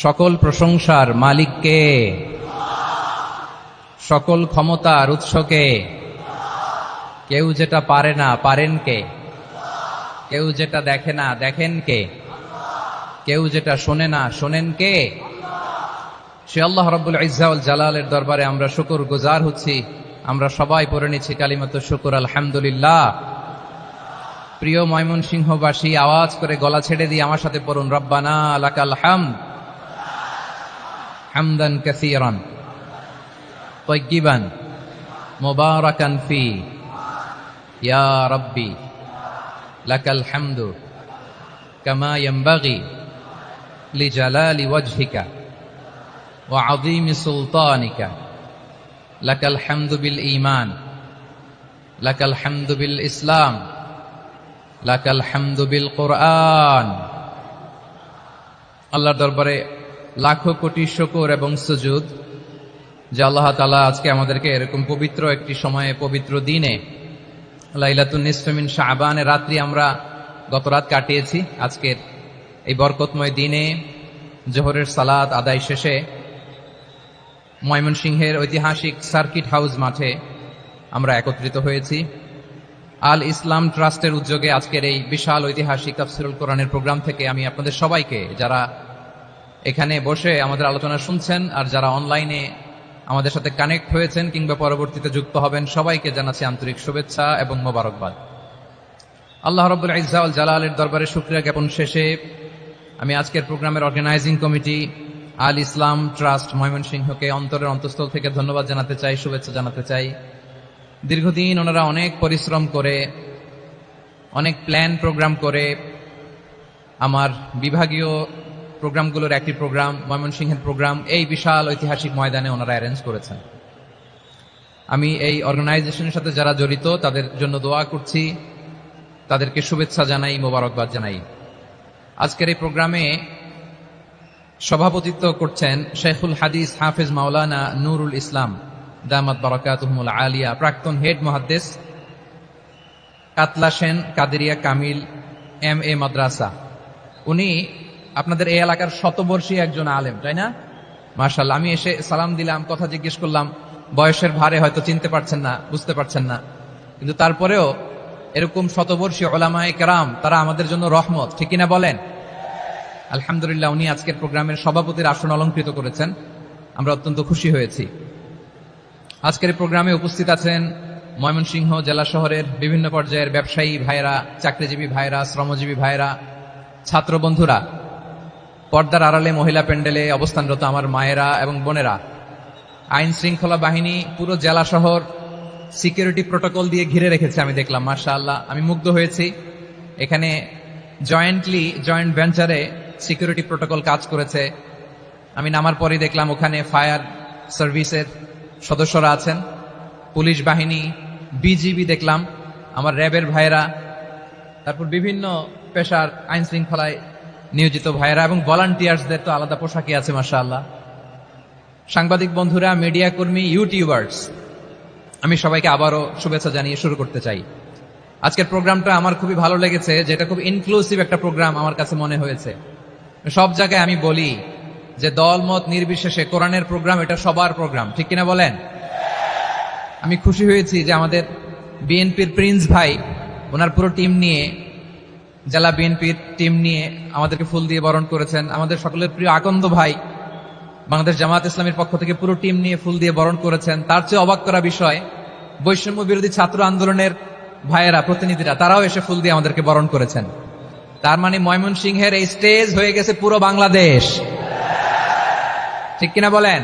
সকল প্রশংসার মালিক কে? সকল ক্ষমতার উৎস কে? কেউ যেটা পারে না পারেন কে? কেউ যেটা দেখে না দেখেন কে? কেউ যেটা শোনে না শোনেন কে? সে আল্লাহ রাব্বুল ইজ্জা ওয়াল জালালের দরবারে আমরা শুকর গুজার হচ্ছি। আমরা সবাই পড়ে নিচ্ছি কালিমাতুশ শুকর, আলহামদুলিল্লাহ। প্রিয় ময়মনসিংহবাসী, আওয়াজ করে গলা ছেড়ে দিয়ে আমার সাথে পড়ুন, রব্বানা লাকাল হামদ হামদান কাসীরান তাইয়্যিবান মুবারাকান ফি ইয়া রাব্বি লাকাল হামদু কামা ইয়ানবাগি লিজালালি ওয়াজহিকা ওয়া আযীমি সুলতানিকা লাকাল হামদু বিল ঈমান লাকাল হামদু বিল ইসলাম লাকাল হামদু বিল কুরআন। আল্লাহর দরবারে লাখো কোটি শুকর এবং সুজুদ যে আল্লাহ তাআলা আজকে আমাদেরকে এরকম পবিত্র একটি সময়ে, পবিত্র দিনে, লাইলাতুন নিসফে মিন শাবানের রাত্রি আমরা গত রাত কাটিয়েছি। আজকের এই বরকতময় দিনে জোহরের সালাত আদায় শেষে ময়মনসিংহের ঐতিহাসিক সার্কিট হাউস মাঠে আমরা একত্রিত হয়েছি। আল ইসলাম ট্রাস্টের উদ্যোগে আজকের এই বিশাল ঐতিহাসিক তাফসীরুল কোরআনের প্রোগ্রাম থেকে আমি আপনাদের সবাইকে, যারা এখানে বসে আমাদের আলোচনা শুনছেন আর যারা অনলাইনে আমাদের সাথে কানেক্ট হয়েছেন কিংবা পরবর্তীতে যুক্ত হবেন, সবাইকে জানাচ্ছি আন্তরিক শুভেচ্ছা এবং মোবারকবাদ। আল্লাহ রাব্বুল ইজ্জা ওয়াল জালালের দরবারে শুকরিয়া জ্ঞাপন শেষে আমি আজকের প্রোগ্রামের অর্গানাইজিং কমিটি আল ইসলাম ট্রাস্ট ময়মনসিংহকে অন্তরের অন্তঃস্থল থেকে ধন্যবাদ জানাতে চাই, শুভেচ্ছা জানাতে চাই। দীর্ঘদিন ওনারা অনেক পরিশ্রম করে, অনেক প্ল্যান প্রোগ্রাম করে আমার বিভাগীয় প্রোগ্রামগুলোর একটি প্রোগ্রাম, ময়মনসিংহের প্রোগ্রাম, এই বিশাল ঐতিহাসিক ময়দানে ওনারা অ্যারেঞ্জ করেছেন। আমি এই অর্গানাইজেশনের সাথে যারা জড়িত তাদের জন্য দোয়া করছি, তাদেরকে শুভেচ্ছা জানাই, মোবারকবাদ জানাই। আজকের এই প্রোগ্রামে সভাপতিত্ব করছেন শেখুল হাদিস হাফেজ মাওলানা নুরুল ইসলাম দামাত বারাকাতুহুমুল আলিয়া, প্রাক্তন হেড মুহাদ্দিস কাতলা সেন কাদেরিয়া কামিল MA মাদ্রাসা। উনি আপনাদের এই এলাকার শতবর্ষী একজন আলেম, তাই না? মাশাআল্লাহ। আমি এসে সালাম দিলাম, কথা জিজ্ঞেস করলাম, বয়সের ভারে হয়তো চিনতে পারছেন না, বুঝতে পারছেন না, কিন্তু তারপরেও এরকম শতবর্ষী উলামায়ে কেরাম, তারা আমাদের জন্য রহমত, ঠিক কিনা বলেন? আলহামদুলিল্লাহ। উনি আজকের প্রোগ্রামের সভাপতির আসন অলঙ্কৃত করেছেন, আমরা অত্যন্ত খুশি হয়েছি। আজকের প্রোগ্রামে উপস্থিত আছেন ময়মনসিংহ জেলা শহরের বিভিন্ন পর্যায়ের ব্যবসায়ী ভাইয়েরা, চাকরিজীবী ভাইয়েরা, শ্রমজীবী ভাইয়েরা, ছাত্র বন্ধুরা, পর্দার আড়ালে মহিলা প্যান্ডেলে অবস্থানরত আমার মায়েরা এবং বোনেরা, আইন শৃঙ্খলা বাহিনী পুরো জেলা শহর সিকিউরিটি প্রোটোকল দিয়ে ঘিরে রেখেছে, আমি দেখলাম, মাশাআল্লাহ, আমি মুগ্ধ হয়েছি। এখানে জয়েন্ট ভেঞ্চারে সিকিউরিটি প্রোটোকল কাজ করেছে। আমি নামার পরই দেখলাম ওখানে ফায়ার সার্ভিসের সদস্যরা আছেন, পুলিশ বাহিনী, বিজিবি দেখলাম, আমার র্যাবের ভাইয়েরা, তারপর বিভিন্ন পেশার আইন শৃঙ্খলায় নিয়োজিত ভাইয়েরা এবং ভলান্টিয়ার্সদের তো আলাদা পোশাকই আছে, মাশাআল্লাহ। সাংবাদিক বন্ধুরা, মিডিয়া কর্মী, ইউটিউবার্স, আমি সবাইকে আবারও শুভেচ্ছা জানিয়ে শুরু করতে চাই। আজকের প্রোগ্রামটা আমার খুবই ভালো লেগেছে, যেটা খুব ইনক্লুসিভ একটা প্রোগ্রাম আমার কাছে মনে হয়েছে। সব জায়গায় আমি বলি যে দলমত নির্বিশেষে কোরআনের প্রোগ্রাম এটা সবার প্রোগ্রাম, ঠিক কিনা বলেন? আমি খুশি হয়েছি যে আমাদের বিএনপির প্রিন্স ভাই ওনার পুরো টিম নিয়ে, জেলা বিএনপির টিম নিয়ে আমাদেরকে ফুল দিয়ে বরণ করেছেন। আমাদের সকলের প্রিয় আকন্দ ভাই বাংলাদেশ জামাত ইসলামের পক্ষ থেকে পুরো টিম নিয়ে ফুল দিয়ে বরণ করেছেন। তার চেয়ে অবাক করা বিষয়, বৈষম্য বিরোধী ছাত্র আন্দোলনের ভাইয়েরা, প্রতিনিধিরা, তারাও এসে ফুল দিয়ে আমাদেরকে বরণ করেছেন। তার মানে ময়মনসিংহের এই স্টেজ হয়ে গেছে পুরো বাংলাদেশ, ঠিক কিনা বলেন?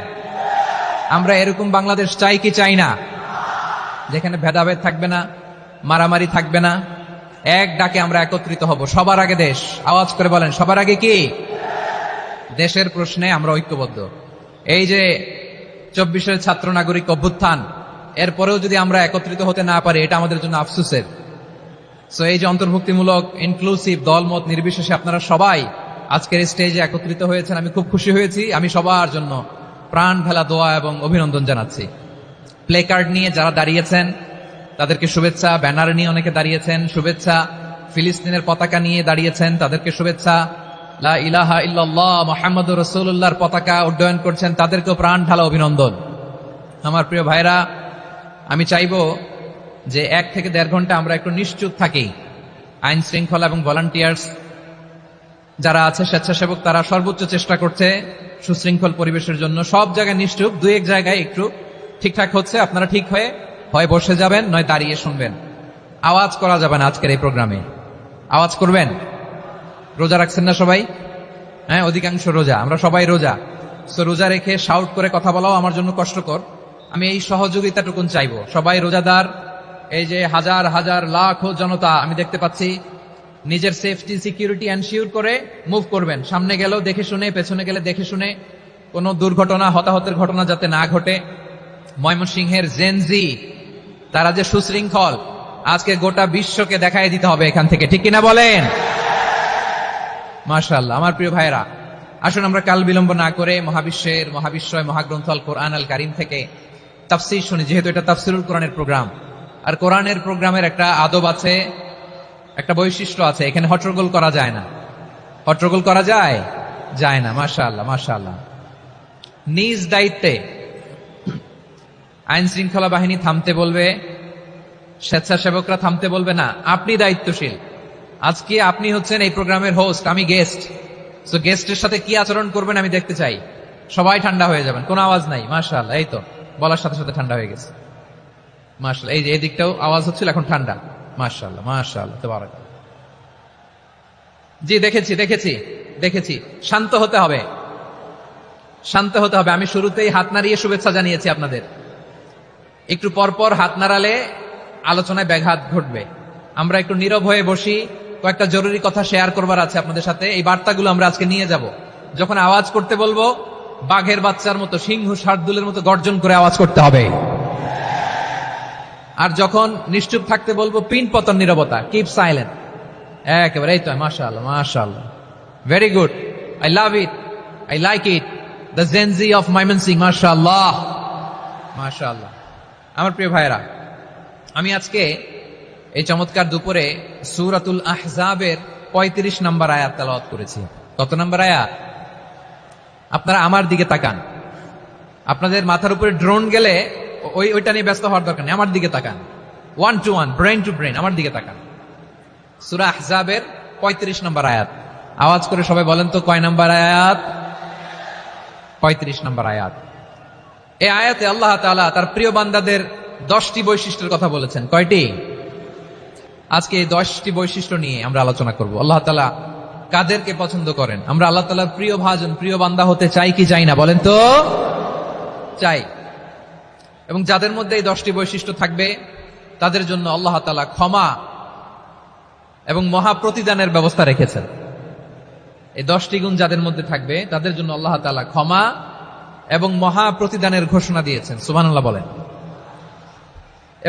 আমরা এরকম বাংলাদেশ চাই কি চাই না? যেখানে ভেদাভেদ থাকবে না, মারামারি থাকবে না, এক ডাকে আমরা একত্রিত হব। সবার আগে দেশ, আওয়াজ করে বলেন, সবার আগে কি? দেশের প্রশ্নে আমরা ঐক্যবদ্ধ। এই যে 24-এর ছাত্র নাগরিক অভ্যুত্থান, এরপরেও যদি আমরা একত্রিত হতে না পারি, এটা আমাদের জন্য আফসোসের। সো এই যে অন্তর্ভুক্তিমূলক, ইনক্লুসিভ, দলমত নির্বিশেষে আপনারা সবাই আজকের স্টেজে একত্রিত হয়েছেন, আমি খুব খুশি হয়েছি। আমি সবার জন্য প্রাণ ঢালা দোয়া এবং অভিনন্দন জানাচ্ছি। প্লে কার্ড নিয়ে যারা দাঁড়িয়েছেন তাদেরকে শুভেচ্ছা, ব্যানার নিয়ে অনেকে দাঁড়িয়েছেন, শুভেচ্ছা, ফিলিস্তিনের পতাকা নিয়ে দাঁড়িয়েছেন, তাদেরকে শুভেচ্ছা, লা ইলাহা ইল্লাল্লাহ মুহাম্মাদুর রাসূলুল্লাহর পতাকা উড্ডয়ন করছেন, তাদেরকেও প্রাণ ঢালা অভিনন্দন। আমার প্রিয় ভাইরা, আমি চাইবো যে 1 থেকে 1.5 ঘন্টা আমরা একটু নিশ্চুপ থাকি। আইন শৃঙ্খলা এবং ভলান্টিয়ার্স যারা আছে, স্বেচ্ছাসেবক, তারা সর্বোচ্চ চেষ্টা করছে সুশৃঙ্খল পরিবেশের জন্য। সব জায়গায় নিশ্চুপ, 2-1 জায়গায় একটু ঠিকঠাক হচ্ছে। আপনারা ঠিক হয়ে হয় বসে যাবেন, নয় দাঁড়িয়ে শুনবেন। আওয়াজ করা যাবে না আজকের এই প্রোগ্রামে। আওয়াজ করবেন? রোজা রাখছেন না সবাই? হ্যাঁ, অধিকাংশ রোজা, আমরা সবাই রোজা। সো রোজা রেখে শাউট করে কথা বলাও আমার জন্য কষ্টকর। আমি এই সহযোগিতাটুকুন চাইবো। সবাই রোজাদার, এই যে হাজার হাজার লাখো জনতা আমি দেখতে পাচ্ছি, নিজের সেফটি সিকিউরিটি এনশিওর করে মুভ করবেন। সামনে গেলেও দেখে শুনে, পেছনে গেলে দেখে শুনে, কোনো দুর্ঘটনা, হতাহতের ঘটনা যাতে না ঘটে। ময়মনসিংহের জেনজি তারা যে সুশৃঙ্খল, আজকে গোটা বিশ্বকে দেখাই দিতে হবে এখান থেকে, ঠিক কিনা বলেন? মাশাআল্লাহ। আমার প্রিয় ভাইরা, আসুন আমরা কাল বিলম্ব না করে মহাবিশ্বয় মহাগ্রন্থ আল কোরআন আল কারীম থেকে তাফসীর শুনি, যেহেতু এটা তাফসীরুল কোরআনের প্রোগ্রাম। আর কোরআনের প্রোগ্রামের একটা আদব আছে, একটা বৈশিষ্ট্য আছে, এখানে হট্টগোল করা যায় না। হট্টগোল করা যায়? যায় না। মাশাআল্লাহ, মাশাআল্লাহ। নিজ দায়িত্বে আইন শৃঙ্খলা বাহিনী থামতে বলবে, স্বেচ্ছাসেবকরা থামতে বলবে না। আপনি দায়িত্বশীল। আজকে আপনি হচ্ছেন এই প্রোগ্রামের হোস্ট, আমি গেস্ট। সো গেস্টের সাথে কি আচরণ করবেন আমি দেখতে চাই। সবাই ঠান্ডা হয়ে যাবেন, কোনো আওয়াজ নাই। মাশাআল্লাহ, এই তো বলার সাথে সাথে ঠান্ডা হয়ে গেছে। মাশাআল্লাহ, এই যে এদিকটাও আওয়াজ হচ্ছিল, এখন ঠান্ডা। মাশাআল্লাহ, মাশাআল্লাহ, তাবারাকাল্লাহ। জি, দেখেছি। শান্ত হতে হবে, শান্ত হতে হবে। আমি শুরুতেই হাত নাড়িয়ে শুভেচ্ছা জানিয়েছি আপনাদের। একটু পরপর হাত নাড়ালে আলোচনায় ব্যাঘাত ঘটবে। আমরা একটু নীরব হয়ে বসি, কয়েকটা জরুরি কথা শেয়ার করবার আছে আপনাদের সাথে। এই বার্তাগুলো আমরা আজকে নিয়ে যাব। যখন আওয়াজ করতে বলবো, বাঘের বাচ্চার মতো, সিংহ শার্দুলের মতো গর্জন করে আওয়াজ করতে হবে। আর যখন নিশ্চুপ থাকতে বলবো, পিন পতন নীরবতা, কিপ সাইলেন্ট। একেবারে এই তো। মাশাআল্লাহ, মাশাআল্লাহ, very good, I love it, I like it, the Gen Z of Mymensingh. মাশাআল্লাহ, মাশাআল্লাহ। আমার প্রিয় ভাইরা, আমি আজকে এই চমৎকার দুপুরে সূরাতুল আহজাবের 35 নম্বর আয়াত তেলাওয়াত করেছি। কত নম্বর আয়াত? আপনারা আমার দিকে তাকান। আপনাদের মাথার উপরে ড্রোন গেলে ওইটা নিয়ে ব্যস্ত হওয়ার দরকার নেই, আমার দিকে তাকান। 1 to 1, ব্রেন টু ব্রেন, আমার দিকে তাকান। সূরা আহজাবের 35 নম্বর আয়াত। আওয়াজ করে সবাই বলেন তো, কয় নম্বর আয়াত? 35 নম্বর আয়াত। এই আয়াতে আল্লাহ তাআলা তার প্রিয় বান্দাদের 10টি বৈশিষ্ট্যের কথা বলেছেন। কয়টি? আজকে এই 10টি বৈশিষ্ট্য নিয়ে আমরা আলোচনা করব। আল্লাহ তাআলা কাদেরকে পছন্দ করেন? আমরা আল্লাহ তাআলার প্রিয় ভাজন, প্রিয় বান্দা হতে চাই কি চাই না? বলেন তো। চাই। এবং যাদের মধ্যে এই 10টি বৈশিষ্ট্য থাকবে, তাদের জন্য আল্লাহ তাআলা ক্ষমা এবং মহা প্রতিদানের ব্যবস্থা রেখেছেন। এই 10টি গুণ যাদের মধ্যে থাকবে, তাদের জন্য আল্লাহ তাআলা ক্ষমা এবং মহা প্রতিদানের ঘোষণা দিয়েছেন। সুবহানাল্লাহ বলেন।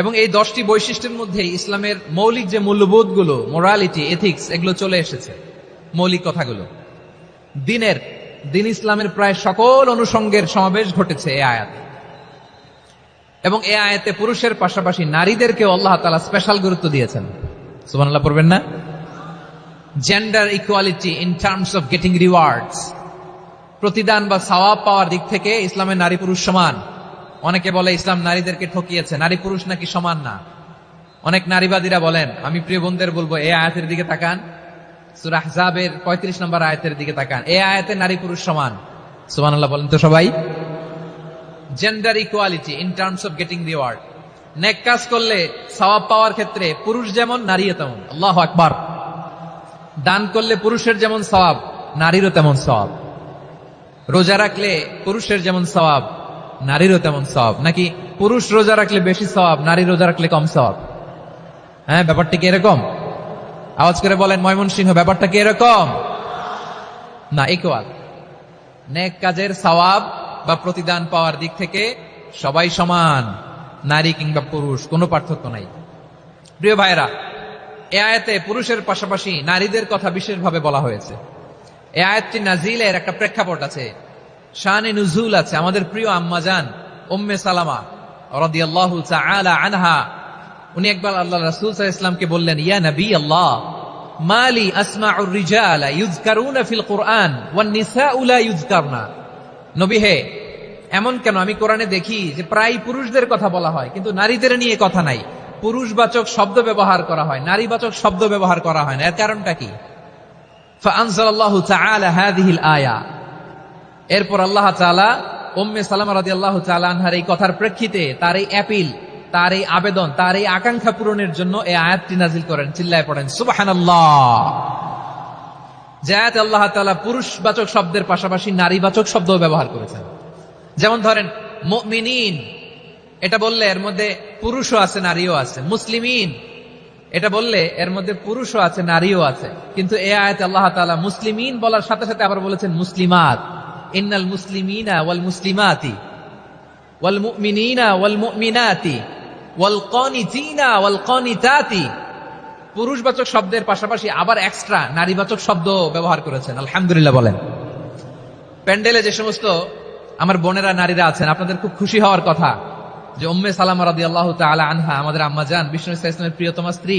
এবং এই 10টি বৈশিষ্ট্যের মধ্যে ইসলামের মৌলিক যে মূল্যবোধগুলো, মোরালিটি, এথিক্স, এগুলো চলে এসেছে। মৌলিক কথাগুলো দিন ইসলামের প্রায় সকল অনুষঙ্গের সমাবেশ ঘটেছে এই আয়াতে। এবং এই আয়াতে পুরুষের পাশাপাশি নারীদেরকেও আল্লাহ তাআলা স্পেশাল গুরুত্ব দিয়েছেন। সুবহানাল্লাহ পড়বেন না? Gender equality in terms of getting rewards, প্রতিদান বা সওয়াব পাওয়ার দিক থেকে ইসলামের নারী পুরুষ সমান। অনেকে বলে ইসলাম নারীদেরকে ঠকিয়েছে, নারী পুরুষ নাকি সমান না। অনেক নারীবাদীরা বলেন, আমি প্রিয় বোনদের বলবো, এই আয়াতের দিকে তাকান, সূরা আহজাবের 35 নম্বর আয়াতের দিকে তাকান। এই আয়াতে নারী পুরুষ সমান। সুবহানাল্লাহ বলেন তো সবাই। Gender equality in terms of getting reward, নেক কাজ করলে সওয়াব পাওয়ার ক্ষেত্রে পুরুষ যেমন নারীও তেমন। আল্লাহু আকবার। দান করলে পুরুষের যেমন সওয়াব, নারীরও তেমন সওয়াব। রোজা রাখলে পুরুষের যেমন সওয়াব, নারীরও তেমন সওয়াব। নাকি পুরুষ রোজা রাখলে বেশি সওয়াব, নারী রোজা রাখলে কম সওয়াব? হ্যাঁ, ব্যাপারটা কি এরকম? আওয়াজ করে বলেন ময়মনসিংহ, ব্যাপারটা কি এরকম? না, ইকুয়াল। নেক কাজের সওয়াব বা প্রতিদান পাওয়ার দিক থেকে সবাই সমান, নারী কিংবা পুরুষ, কোনো পার্থক্য নাই। প্রিয় ভাইরা, এই আয়াতে পুরুষের পাশাপাশি নারীদের কথা বিশেষভাবে বলা হয়েছে। এই আয়াতটি নাজিলের একটা প্রেক্ষাপট আছে, শানে নুজুল আছে। আমাদের প্রিয় আম্মাজান উম্মে সালামা রাদিয়াল্লাহু তাআলা আনহা, উনি একবার আল্লাহ রাসূল সাল্লাল্লাহু আলাইহি ওয়াসাল্লামকে বললেন, ইয়া নবী আল্লাহ, মালি আসমাউর রিজালা ইউযকারুনা ফিল কুরআন ওয়ান নিসাউ লা ইউযকারনা। নবী হে, এমন কেন আমি কোরআনে দেখি যে প্রায় পুরুষদের কথা বলা হয় কিন্তু নারীদের নিয়ে কথা নাই, পুরুষবাচক শব্দ ব্যবহার করা হয়, নারীবাচক শব্দ ব্যবহার করা হয় না, এর কারণটা কি? ফাআনজালাল্লাহু তাআলা হাযিহিল আয়া। এরপর আল্লাহ তাআলা উম্মে সালামা রাদিয়াল্লাহু তাআলা আনহার এই কথার প্রেক্ষিতে তার এই অ্যাপিল, তার এই আবেদন, তার এই আকাঙ্ক্ষা পূরণের জন্য এই আয়াতটি নাজিল করেন। চিল্লায় পড়েন সুবহানাল্লাহ। যে আয়াতে আল্লাহ তাআলা পুরুষবাচক শব্দের পাশাপাশি নারীবাচক শব্দও ব্যবহার করেছেন। যেমন ধরেন মুমিনিন, এটা বললে এর মধ্যে পুরুষও আছে নারীও আছে। মুসলিমিন, এটা বললে এর মধ্যে পুরুষও আছে নারীও আছে। কিন্তু এই আয়াতে আল্লাহ তাআলা মুসলিমিন বলার সাথে সাথে আবার বলেছেন মুসলিমাত। ইন্নাল মুসলিমিনা ওয়াল মুসলিমাতি ওয়াল মুমিনিনা ওয়াল মুমিনাতি ওয়াল কানিতিনা ওয়াল কানিতাতি। পুরুষবাচক শব্দের পাশাপাশি আবার এক্সট্রা নারীবাচক শব্দ ব্যবহার করেছেন। আলহামদুলিল্লাহ বলেন। প্যান্ডেলে যে সমস্ত আমার বোনেরা নারীরা আছেন, আপনাদের খুব খুশি হওয়ার কথা যে উম্মে সালামা রাদিয়াল্লাহু তাআলা আনহা, আমাদের আম্মা জান, বিষ্ণু ইসলামের প্রিয়তমা স্ত্রী,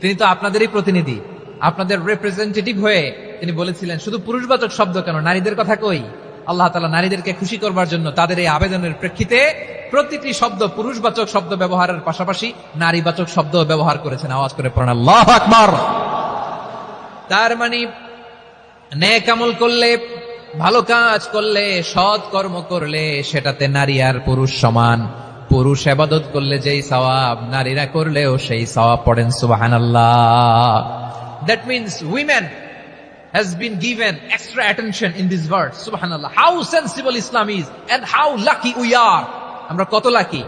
তিনি তো আপনাদেরই প্রতিনিধি, আপনাদের রিপ্রেজেন্টেটিভ হয়ে তিনি বলেছিলেন শুধু পুরুষবাচক শব্দ কেন, নারীদের কথা কই। আল্লাহ তাআলা নারীদেরকে খুশি করবার জন্য তাদের এই আবেদনের প্রেক্ষিতে প্রতিটি শব্দ পুরুষবাচক শব্দ ব্যবহারের পাশাপাশি নারীবাচক শব্দ ব্যবহার করেছেন। আওয়াজ করে পড়েন আল্লাহু আকবার। তার মানে নেক আমল করলে, ভালো কাজ করলে, সৎ কর্ম করলে সেটাতে নারী আর পুরুষ সমান। পুরুষ ইবাদত করলে যেই সওয়াব, নারীরা করলেও সেই সওয়াব। পড়েন সুবহানাল্লাহ। That means women has been given extra attention in this verse. Subhanallah. How sensible Islam is and how lucky we are. আমরা কত লাকি।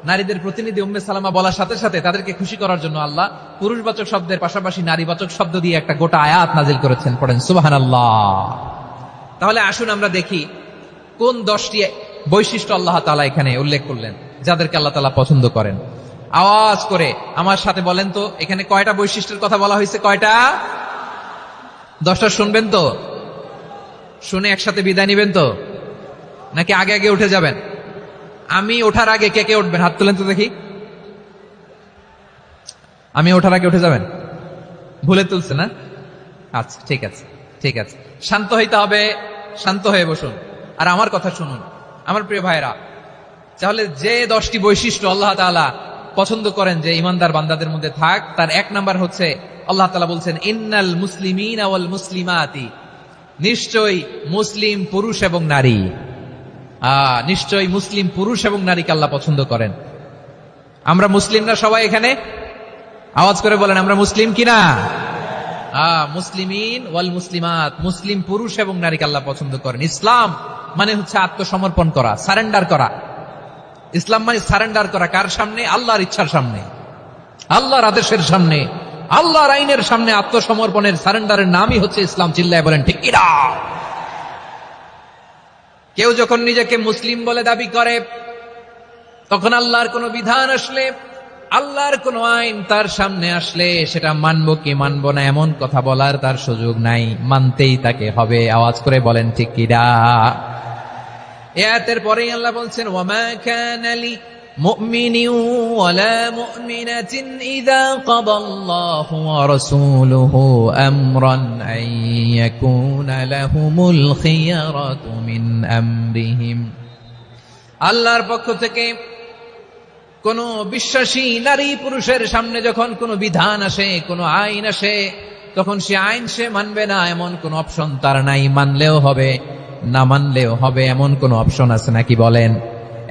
নারীদের প্রতিনিধি উম্মে সালামা বলার সাথে সাথে তাদেরকে খুশি করার জন্য আল্লাহ পুরুষবাচক শব্দের পাশাপাশি নারীবাচক শব্দ দিয়ে একটা গোটা আয়াত নাজিল করেছেন। পড়েন সুবহানাল্লাহ। তাহলে আসুন আমরা দেখি কোন 10টি বৈশিষ্ট্য আল্লাহ তাআলা এখানে উল্লেখ করলেন যাদেরকে আল্লাহ তাআলা পছন্দ করেন। আওয়াজ করে আমার সাথে বলেন তো, এখানে কয়টা বৈশিষ্ট্যের কথা বলা হয়েছে? কয়টা? 10টা শুনবেন তো? শুনে একসাথে বিদায় নিবেন তো, নাকি আগে আগে উঠে যাবেন? আমি ওঠার আগে কে কে উঠবেন? হাত তোলেন তো দেখি। আমি ওঠার আগে উঠে যাবেন? ভুলে তুলছে না? আচ্ছা, ঠিক আছে, ঠিক আছে। শান্ত হইতে হবে, শান্ত হয়ে বসুন আর আমার কথা শুনুন আমার প্রিয় ভাইরা। তাহলে যে 10টি বৈশিষ্ট্য আল্লাহ তাআলা পছন্দ করেন যে ইমানদার বান্দাদের মধ্যে থাক, তার 1 নাম্বার হচ্ছে আল্লাহ তাআলা বলছেন ইন্নাল মুসলিমিনা ওয়াল মুসলিমাতি। নিশ্চয়ই মুসলিম পুরুষ এবং নারী, নিশ্চয়ই মুসলিম পুরুষ এবং নারীকে আল্লাহ পছন্দ করেন। আমরা মুসলিম না সবাই এখানে? আওয়াজ করে বলেন আমরা মুসলিম কিনা? মুসলিমিন ওয়াল মুসলিমাত, মুসলিম পুরুষ এবং নারীকে আল্লাহ পছন্দ করেন। ইসলাম মানে হচ্ছে আত্মসমর্পণ করা, সারেন্ডার করা। ইসলাম মানে সারেন্ডার করা কার সামনে? আল্লাহর ইচ্ছার সামনে, আল্লাহর আদেশের সামনে, আল্লাহর আইনের সামনে আত্মসমর্পণের, সারেন্ডারের নামই হচ্ছে ইসলাম। চিল্লায় বলেন ঠিক কিনা? কেউ যখন নিজেকে মুসলিম বলে দাবি করে তখন আল্লাহর কোন বিধান আসলে, আল্লাহর কোন আইন তার সামনে আসলে সেটা মানবো কি মানবো না এমন কথা বলার তার সুযোগ নাই, মানতেই তাকে হবে। আওয়াজ করে বলেন ঠিক কিনা? আয়াতের পরেই আল্লাহ বলছেন ওয়ামা কানা লি মুমিনিন ওয়ালা মুমিনাতিন ইযা কাদাল্লাহু ওয়া রাসূলুহু আমরান আন ইয়াকুনা লাহুমুল খিয়ারাতু মিন আমরিহিম। আল্লাহর পক্ষ থেকে কোন বিশ্বাসী নারী পুরুষের সামনে যখন কোন বিধান আসে, কোন আইন আসে, তখন সে আইন সে মানবে না এমন কোন অপশন তার নাই। মানলেও হবে, না মানলেও হবে এমন কোন অপশন আছে নাকি বলেন?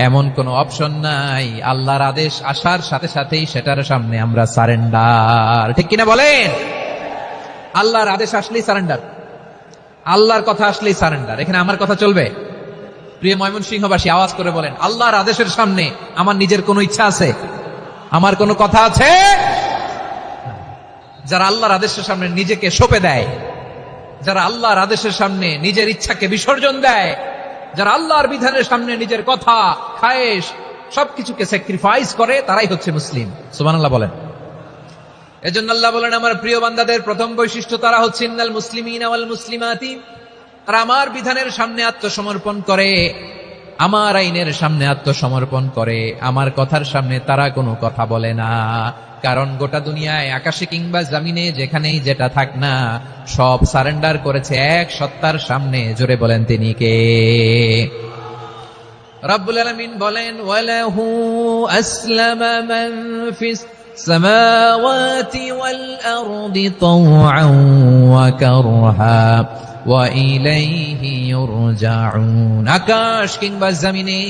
এমন কোন অপশন নাই। আল্লাহর আদেশ আসার সাথে সাথেই সেটার সামনে আমরা সারেন্ডার। ঠিক কিনা বলেন? আল্লাহর আদেশ আসলেই সারেন্ডার, আল্লাহর কথা আসলেই সারেন্ডার। এখানে আমার কথা চলবে? প্রিয় ময়মনসিংহবাসী আওয়াজ করে বলেন আল্লাহর আদেশের সামনে আমার নিজের কোনো ইচ্ছা আছে? আমার কোনো কথা আছে? যারা আল্লাহর আদেশের সামনে নিজেকে সঁপে দেয়, যারা আল্লাহর আদেশের সামনে নিজের ইচ্ছাকে বিসর্জন দেয়, যারা আল্লাহর বিধানের সামনে নিজের কথা, খায়েশ সবকিছুকে স্যাক্রিফাইস করে, তারাই হচ্ছে মুসলিম। সুবহানাল্লাহ বলেন। এজন্য আল্লাহ বলেন আমার প্রিয় বান্দাদের প্রথম বৈশিষ্ট্য তারা হচ্ছে ইন্নাল মুসলিমিনা ওয়াল মুসলিমাতি। তারা আমার বিধানের সামনে আত্মসমর্পণ করে, আমার আইনের সামনে আত্মসমর্পণ করে, আমার কথার সামনে তারা কোনো কথা বলে না। কারণ গোটা দুনিয়ায় আকাশে কিংবা জমিনে যেখানেই যেটা থাক না, সব সারেন্ডার করেছে এক সত্তার সামনে। জোরে বলেন তিনি কে? রব্বুল আলামিন বলেন, ওয়ালাহু আসলামা মান ফিস সামাওয়াতি ওয়াল আরদি তাওআন ওয়া কারহা ওয়া ইলাইহি ইউরজাউন। আকাশ কিংবা জমিনে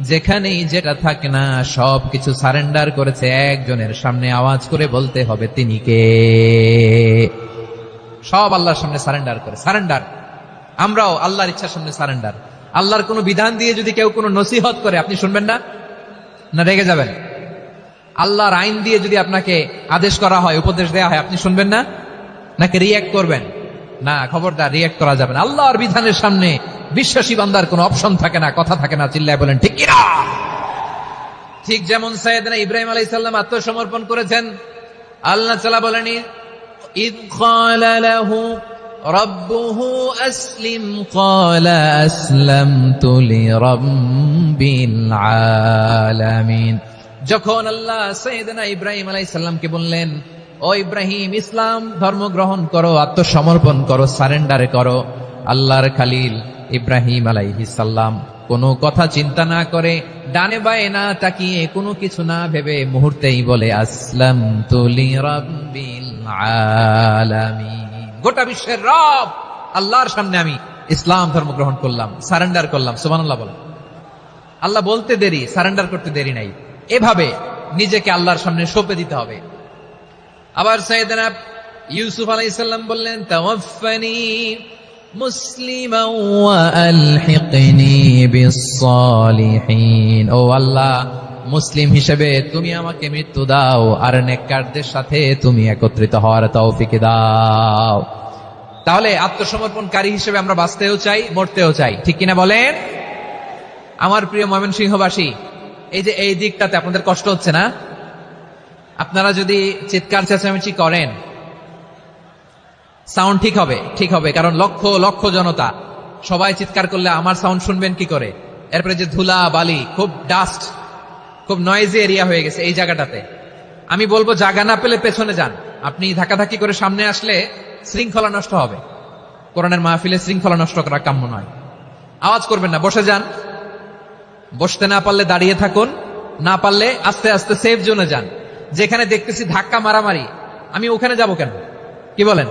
যেখানেই যেটা থাকে না, সবকিছু সারেন্ডার করেছে একজনের সামনে। আওয়াজ করে বলতে হবে তিনি কে? সব আল্লাহর সামনে সারেন্ডার করে। সারেন্ডার। আমরাও আল্লাহর ইচ্ছার সামনে সারেন্ডার। আল্লাহর কোনো বিধান দিয়ে যদি কেউ কোনো নসিহত করে, আপনি শুনবেন না? না রেগে যাবেন? আল্লাহর আইন দিয়ে যদি আপনাকে আদেশ করা হয়, উপদেশ দেওয়া হয়, আপনি শুনবেন না? নাকি রিয়্যাক্ট করবেন? না, খবরদার, রিয়্যাক্ট করা যাবে না। আল্লাহর বিধানের সামনে বিশ্বাসী বান্দার কোনো অপশন থাকে না, কথা থাকে না। চিল্লায় বলেন ঠিক কিনা? ঠিক যেমন সাইয়েদনা ইব্রাহিম আলাইহিস সালাম আত্মসমর্পণ করেছেন। আল্লাহ তাআলা বলেন, ইয ক্বালা লাহু রাব্বুহু আসলিম ক্বালা আসলামতু লিরাব্বিল আলামিন। যখন আল্লাহ সাইয়েদনা ইব্রাহিম আলাইহিস সালামকে বললেন, ও ইব্রাহিম, ইসলাম ধর্ম গ্রহণ করো, আত্মসমর্পণ করো, সারেন্ডার করো, আল্লাহর খালিল ইব্রাহিম আলাইহিস সালাম কোনো কথা চিন্তা না করে, ডানে বায়ে না তাকিয়ে, কোনো কিছু না ভেবে মুহূর্তেই বলে, আসলামতু লিরাব্বিল আলামিন। গোটা বিশ্বের রব আল্লাহর সামনে আমি ইসলাম ধর্ম গ্রহণ করলাম, সারেন্ডার করলাম। সুবহানাল্লাহ বলেন। আল্লাহ বলতে দেরি, সারেন্ডার করতে দেরি নাই। এভাবে নিজেকে আল্লাহর সামনে সঁপে দিতে হবে। আবার সাইয়েদনা ইউসুফ আলাইহিস সালাম বললেন, তাওয়াফফানি মুসলিমান ওয়া আলহিকনি বিস-সালিহিন। ও আল্লাহ, মুসলিম হিসেবে তুমি আমাকে মৃত্যু দাও, আর নেককারদের সাথে তুমি একত্রিত হওয়ার তৌফিক দাও। তাহলে আত্মসমর্পণকারী হিসেবে আমরা বাঁচতেও চাই, মরতেও চাই। ঠিক কিনা বলেন? আমার প্রিয় ময়মনসিংহবাসী, এই যে এই দিকটাতে আপনাদের কষ্ট হচ্ছে না? আপনারা যদি চিৎকার চেঁচামেচি করেন, সাউন্ড ঠিক হবে, ঠিক হবে, কারণ লক্ষ লক্ষ জনতা, সবাই চিৎকার করলে আমার সাউন্ড শুনবেন কি করে? এরপরে যে ধুলা বালি, খুব ডাস্ট, খুব নয়েজি এরিয়া হয়ে গেছে এই জায়গাটাতে। আমি বলবো জায়গা না পেলে পেছনে যান। আপনি ধাক্কাধাক্কি করে সামনে আসলে শৃঙ্খলা নষ্ট হবে। কোরআনের মাহফিলে শৃঙ্খলা নষ্ট করা কাম্য নয়। আওয়াজ করবেন না, বসে যান। বসতে না পারলে দাঁড়িয়ে থাকুন, না পারলে আস্তে আস্তে সেফ জোনে যান। যেখানে দেখতেছি ধাক্কা মারামারি, আমি ওখানে যাব কেন? কি বলেন?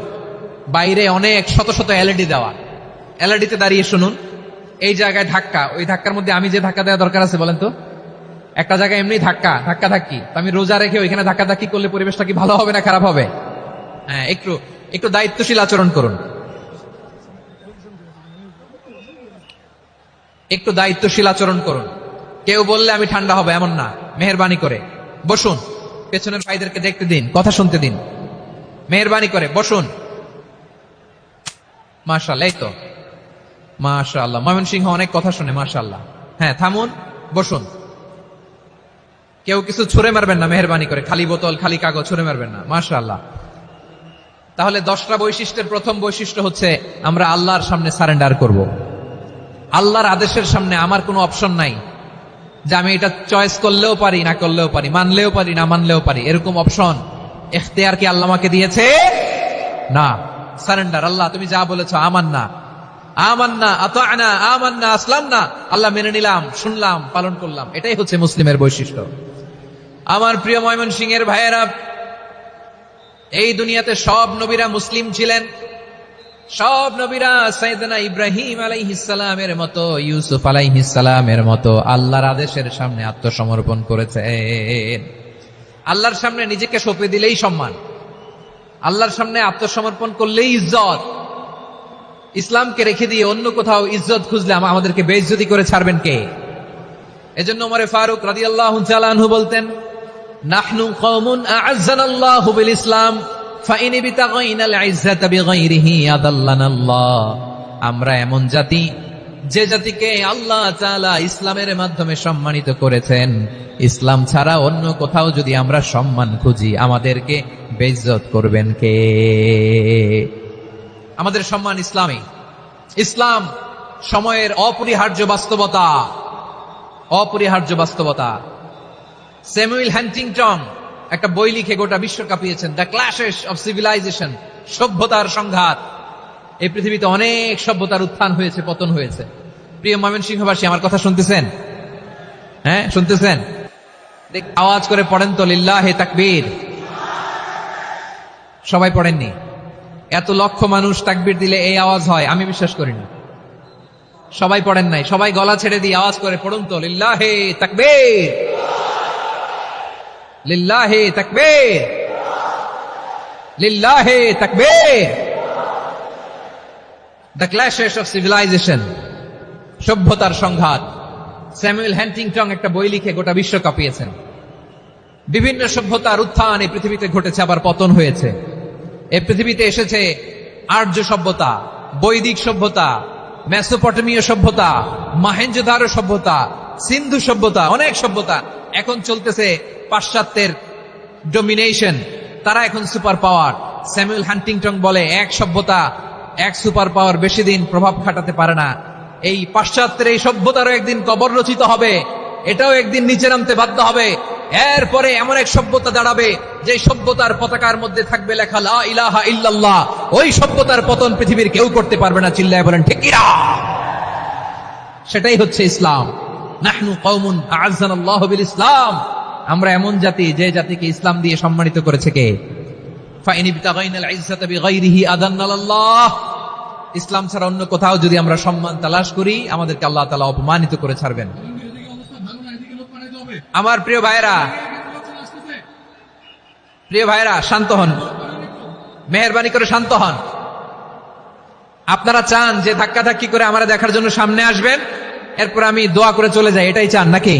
বাইরে অনেক শত শত এলইডি দেওয়া, এলইডিতে দাঁড়িয়ে শুনুন। এই জায়গায় ধাক্কা, ওই ধাক্কার মধ্যে আমি যে ধাক্কা দেওয়া দরকার আছে বলেন তো? একটা জায়গায় এমনি ধাক্কা ধাক্কি, আমি রোজা রেখে ওইখানে ধাক্কা ধাক্কি করলে পরিবেশটা কি ভালো হবে না খারাপ হবে? হ্যাঁ, একটু একটু দায়িত্বশীল আচরণ করুন, একটু দায়িত্বশীল আচরণ করুন। কেউ বললে আমি ঠান্ডা হবে এমন না, মেহেরবানি করে বসুন। পেছনের ভাইদেরকে দেখতে দিন, কথা শুনতে দিন, মেহেরবানি করে বসুন। মাশাআল্লাহ, এই তো মাশাআল্লাহ, ময়মনসিংহ অনেক কথা শুনে, মাশাআল্লাহ। হ্যাঁ, থামুন, বসুন। কেউ কিছু ছুঁড়ে মারবেন না, মেহেরবানি করে। খালি বোতল, খালি কাগজ ছুঁড়ে মারবেন না, মাশাআল্লাহ। তাহলে 10টা বৈশিষ্ট্যের প্রথম বৈশিষ্ট্য হচ্ছে আমরা আল্লাহর সামনে সারেন্ডার করব। আল্লাহর আদেশের সামনে আমার কোনো অপশন নাই যে আমি এটা চয়েস করলেও পারি, না করলেও পারি, মানলেও পারি, না মানলেও পারি, এরকম অপশন ইখতিয়ার কি আল্লাহ আমাকে দিয়েছে? না। সারেন্ডার। আল্লাহ তুমি যা বলেছো, আমান্না আমান্না আতা'না আমান্না আসলামনা, আল্লাহ মেনে নিলাম, শুনলাম, পালন করলাম। এটাই হচ্ছে মুসলিমের বৈশিষ্ট্য। আমার প্রিয় ময়মনসিংহের ভাইয়েরা, এই দুনিয়াতে সব নবীরা মুসলিম ছিলেন। সব নবীরা সাইয়েদনা ইব্রাহিম আলাইহিস সালামের মতো, ইউসুফ আলাইহিস সালামের মতো আল্লাহর আদেশের সামনে আত্মসমর্পণ করেছেন। আল্লাহর সামনে নিজেকে সঁপে দিলেই সম্মান, আল্লাহর সামনে আত্মসমর্পণ করলেই ইজ্জত। ইসলামকে রেখে দিয়ে অন্য কোথাও ইজ্জত খুঁজলে আমাদেরকে বেইজ্জতি করে ছাড়বেন কে? এজন্য ওমর ফারুক রাদিয়াল্লাহু তাআলা আনহু বলতেন, নাহনু কওমুন আ'আজ্জানাল্লাহু বিল ইসলাম ফাইন বিতাগাইনাল ইজ্জাতা বিগাইরিহি আদাল্লানাল্লাহ। আমরা এমন জাতি, যে জাতিকে আল্লাহ তাআলা ইসলামের মাধ্যমে সম্মানিত করেছেন। ইসলাম ছাড়া অন্য কোথাও যদি আমরা সম্মান খুঁজি, আমাদেরকে বেইজ্জত করবেন কে? আমাদের সম্মান ইসলামে। ইসলাম সময়ের অপরিহার্য বাস্তবতা, অপরিহার্য বাস্তবতা। স্যামুয়েল হ্যান্টিংটন একটা বই লিখে গোটা বিশ্ব কাঁপিয়েছেন, দ্য ক্ল্যাশেস অফ সিভিলাইজেশন, সভ্যতার সংঘাত। এই পৃথিবীতে অনেক সভ্যতার উত্থান হয়েছে, পতন হয়েছে। প্রিয় ময়মনসিংহবাসী, আমার কথা শুনতেছেন? হ্যাঁ, শুনতেছেন? আওয়াজ করে পড়েন তো লিল্লাহে তাকবীর। সবাই পড়েননি? এত লক্ষ মানুষ তাকবীর দিলে এই আওয়াজ হয়? আমি বিশ্বাস করি না। সবাই পড়েন নাই? সবাই গলা ছেড়ে দিয়ে আওয়াজ করে পড়ুন তো লিল্লাহে তাকবীর, লিল্লাহে তাকবীর, লিল্লাহে তাকবীর। দ্য ক্ল্যাশেস অফ সিভিলাইজেশন, সভ্যতার সংঘাত। স্যামুয়েল হ্যান্টিংটন একটা বই লিখে গোটা বিশ্ব কাঁপিয়েছেন। বিভিন্ন সভ্যতার উত্থান এই পৃথিবীতে ঘটেছে, আবার পতন হয়েছে। এই পৃথিবীতে এসেছে আর্য সভ্যতা, বৈদিক সভ্যতা, মেসোপটেমীয় সভ্যতা, মহেঞ্জোদারো সভ্যতা, সিন্ধু সভ্যতা, অনেক সভ্যতা। এখন চলতেছে পাশ্চাত্যের ডোমিনেশন, তারা এখন সুপার পাওয়ার। স্যামুয়েল হ্যান্টিংটন বলে এক সভ্যতা, এক সুপার পাওয়ার বেশি দিন প্রভাব খাটাতে পারে না। এই পাশ্চাত্যের এই সভ্যতারও একদিন কবর রচিত হবে, এটাও একদিন নিচে নামতে বাধ্য হবে। এরপরে এমন এক সভ্যতা দাঁড়াবে যে সভ্যতার পতাকার মধ্যে থাকবে লেখা লা ইলাহা ইল্লাল্লাহ। ওই সভ্যতার পতন পৃথিবীর কেউ করতে পারবে না। চিল্লায় বলেন ঠিক কিনা? সেটাই হচ্ছে ইসলাম। নাহনু কওমুন আ'আজ্জানাল্লাহু বিল ইসলাম। আমরা এমন জাতি, যে জাতিকে ইসলাম দিয়ে সম্মানিত করেছে কে? ফাইন ইবতাগাইনাল ইজ্জাতা বিগাইরিহি আদান্নাল্লাহ। ইসলাম ছাড়া অন্য কোথাও যদি আমরা সম্মান তালাশ করি, আমাদেরকে আল্লাহ তাআলা অপমানিত করে ছাড়বেন। আমার প্রিয় ভাইরা, প্রিয় ভাইরা, শান্ত হন, মেহেরবানি করে শান্ত হন। আপনারা চান যে ধাক্কা ধাক্কি করে আমরা দেখার জন্য সামনে আসবেন, এরপর আমি দোয়া করে চলে যাই, এটাই চান নাকি?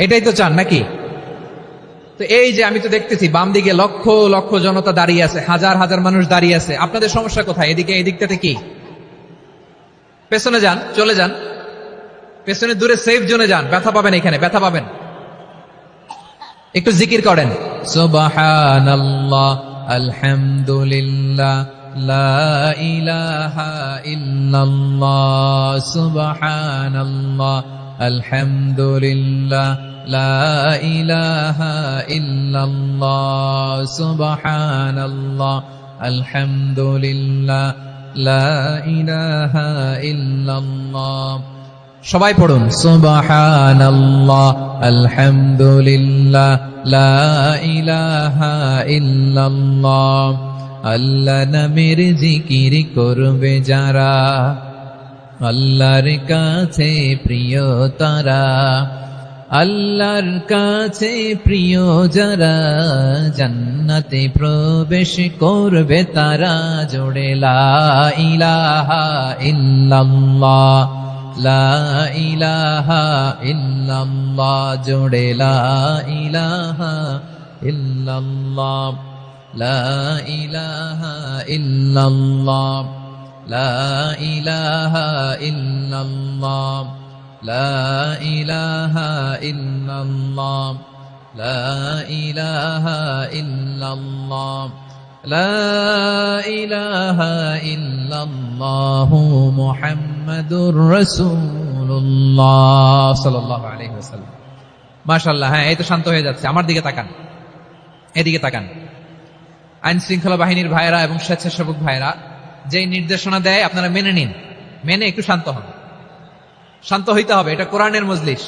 এটাই তো চান নাকি? তো এই যে আমি তো দেখতেছি বাম দিকে লক্ষ লক্ষ জনতা দাঁড়িয়ে আছে, হাজার হাজার মানুষ দাঁড়িয়ে আছে। আপনাদের সমস্যা কোথায়? এদিকে, এই দিকটাতে কি? পেছনে যান, চলে যান, পেছনে দূরে সেফ জোনে যান। ব্যথা পাবেন, এখানে ব্যথা পাবেন। একটু জিকির করেন, সুবহানাল্লাহ, আলহামদুলিল্লাহ, লা ইলাহা ইল্লাল্লাহ, সুবহানাল্লাহ, আলহামদুলিল্লাহ, লা ইলাহা ইল্লাল্লাহ, সুবহানাল্লাহ, আলহামদুলিল্লাহ, লা ইলাহা ইল্লাল্লাহ। সবাই পড়ুন, সুবহানাল্লাহ, আলহামদুলিল্লাহ, লা ইলাহা ইল্লাল্লাহ। আল্লাহ নামের জিকির করবে যারা, আল্লাহর কাছে প্রিয় তারা, আল্লাহর কাছে প্রিয় যারা, জান্নাতে প্রবেশ করবে তারা। জোড়ে লা ইলাহা ইল্লাল্লাহ, লা ইলাহা ইল্লাল্লাহ, জোড়ে লা ইলাহা ইল্লাল্লাহ, লা ইলাহা ইল্লাল্লাহ, লা ইলাহা ইল্লাল্লাহ, লা ইলাহা ইল্লাল্লাহ, লা ইলাহা ইল্লাল্লাহ, লা ইলাহা ইল্লাল্লাহু মুহাম্মাদুর রাসূলুল্লাহ সাল্লাল্লাহু আলাইহি ওয়াসাল্লাম। মাশাআল্লাহ। হ্যাঁ, এই তো শান্ত হয়ে যাচ্ছে। আমার দিকে তাকান, এদিকে তাকান। আইন শৃঙ্খলা বাহিনীর ভাইরা এবং স্বেচ্ছাসেবক ভাইরা যেই নির্দেশনা দেয় আপনারা মেনে নিন, মেনে একটু শান্ত হন। শান্ত হইতে হবে, এটা কোরআনের মজলিস।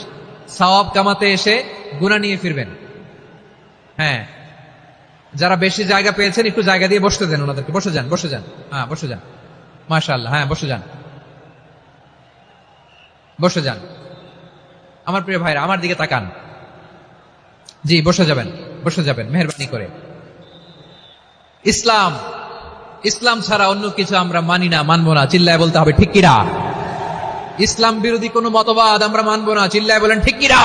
সওয়াব কামাতে এসে গুনাহ নিয়ে ফিরবেন। হ্যাঁ, যারা বেশি জায়গা পেয়েছেন একটু জায়গা দিয়ে বসতে দেন ওনাদেরকে। বসে যান, বসে যান। হ্যাঁ, বসে যান। মাশাআল্লাহ। হ্যাঁ, বসে যান, বসে যান। আমার প্রিয় ভাইরা, আমার দিকে তাকান। জি, বসে যাবেন, বসে যাবেন মেহেরবানি করে। ইসলাম, ইসলাম ছাড়া অন্য কিছু আমরা মানি না, মানবো না। চিল্লায় বলতে হবে ঠিক কিনা? ইসলাম বিরোধী কোনো মতবাদ আমরা মানবো না। চিল্লায় বলেন ঠিক কিনা?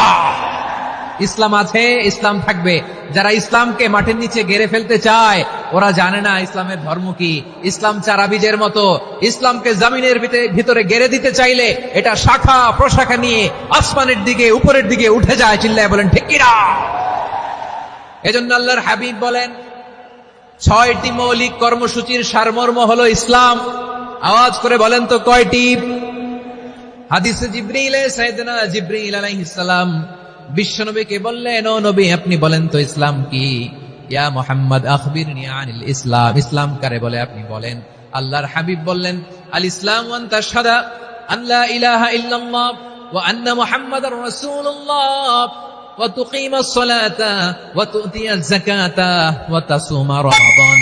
ইসলাম আছে, ইসলাম থাকবে। যারা ইসলামকে মাটির নিচে গেড়ে ফেলতে চায়, ওরা জানে না ইসলামের ধর্ম কি। ইসলাম চারা বীজের মতো। ইসলামকে জমিনের ভিতরে গেড়ে দিতে চাইলে এটা শাখা প্রশাখা নিয়ে আসমানের দিকে, উপরের দিকে উঠে যায়। চিল্লায় বলেন ঠিক কিনা? এজন্য আল্লাহর হাবিব বলেন, 6টি মৌলিক কর্মসূচির সারমর্ম হলো ইসলাম। আওয়াজ করে বলেন তো কয়টি? হাদিসে জিবরিল, সাইয়েদনা জিবরিল আলাইহিস সালাম বিশ্বনবীকে বললেন, ও নবী আপনি বলেন তো ইসলাম কি? ইয়া মুহাম্মদ আখবিরনি আনিল ইসলাম, ইসলাম কারে বলে আপনি বলেন। আল্লাহর হাবিব বললেন, আল ইসলাম আন তাশহাদা আন লা ইলাহা ইল্লাল্লাহ ওয়া আন্না মুহাম্মাদার রাসূলুল্লাহ ওয়া তুকিমাস সালাতা ওয়া তুতিয়াজ যাকাতা ওয়া তাসুমা রমাদান।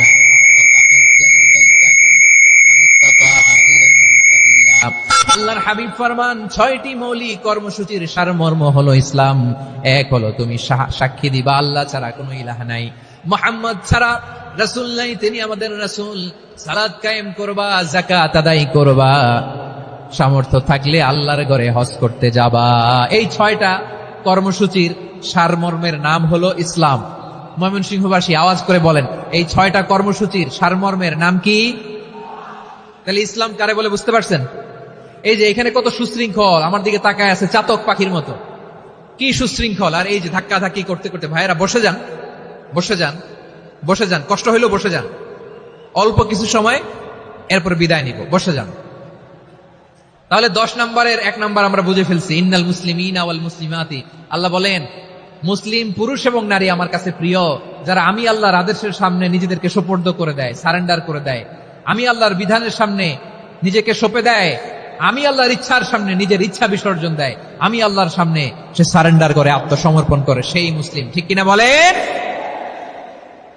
আল্লাহর হাবিব ফরমান, 6টি মৌলিক কর্মসূচির সারমর্ম হলো ইসলাম। এক হলো তুমি সাক্ষী দিবা আল্লাহ ছাড়া কোনো ইলাহ নাই, মুহাম্মদ ছাড়া রাসূল নাই, তিনি আমাদের রাসূল। সালাত কায়েম করবা, যাকাত আদায় করবা, সামর্থ্য থাকলে আল্লাহর ঘরে হজ করতে যাবা। এই 6টা কর্মসূচির সারমর্মের নাম হলো ইসলাম। ময়মনসিংহবাসী আওয়াজ করে বলেন, এই 6টা কর্মসূচির সারমর্মের নাম কি? তাহলে ইসলাম কারে বলে বুঝতে পারছেন? এই যে এখানে কত সুশৃঙ্খল, আমার দিকে তাকায় আছে চাতক পাখির মতো, কি সুশৃঙ্খল। আর এই যে ধাক্কা ধাক্কি করতে করতে, ভাইয়েরা বসে যান, বসে যান, বসে যান, কষ্ট হইলেও বসে যান, অল্প কিছু সময় এরপর বিদায় নিব, বসে যান। তাহলে 10 নম্বরের 1 নম্বর আমরা বুঝে ফেলছি, ইন্নাল মুসলিমিনা ওয়াল মুসলিমাতি। আল্লাহ বলেন, মুসলিম পুরুষ এবং নারী আমার কাছে প্রিয়, যারা আমি আল্লাহর আদেশের সামনে নিজেদেরকে সোপর্দ করে দেয়, সারেন্ডার করে দেয়, আমি আল্লাহর বিধানের সামনে নিজেকে সঁপে দেয়, আমি আল্লাহর ইচ্ছার সামনে নিজের ইচ্ছা বিসর্জন দেয়, আমি আল্লাহর সামনে সে সারেন্ডার করে, আত্মসমর্পণ করে, সেই মুসলিম। ঠিক কিনা বলেন?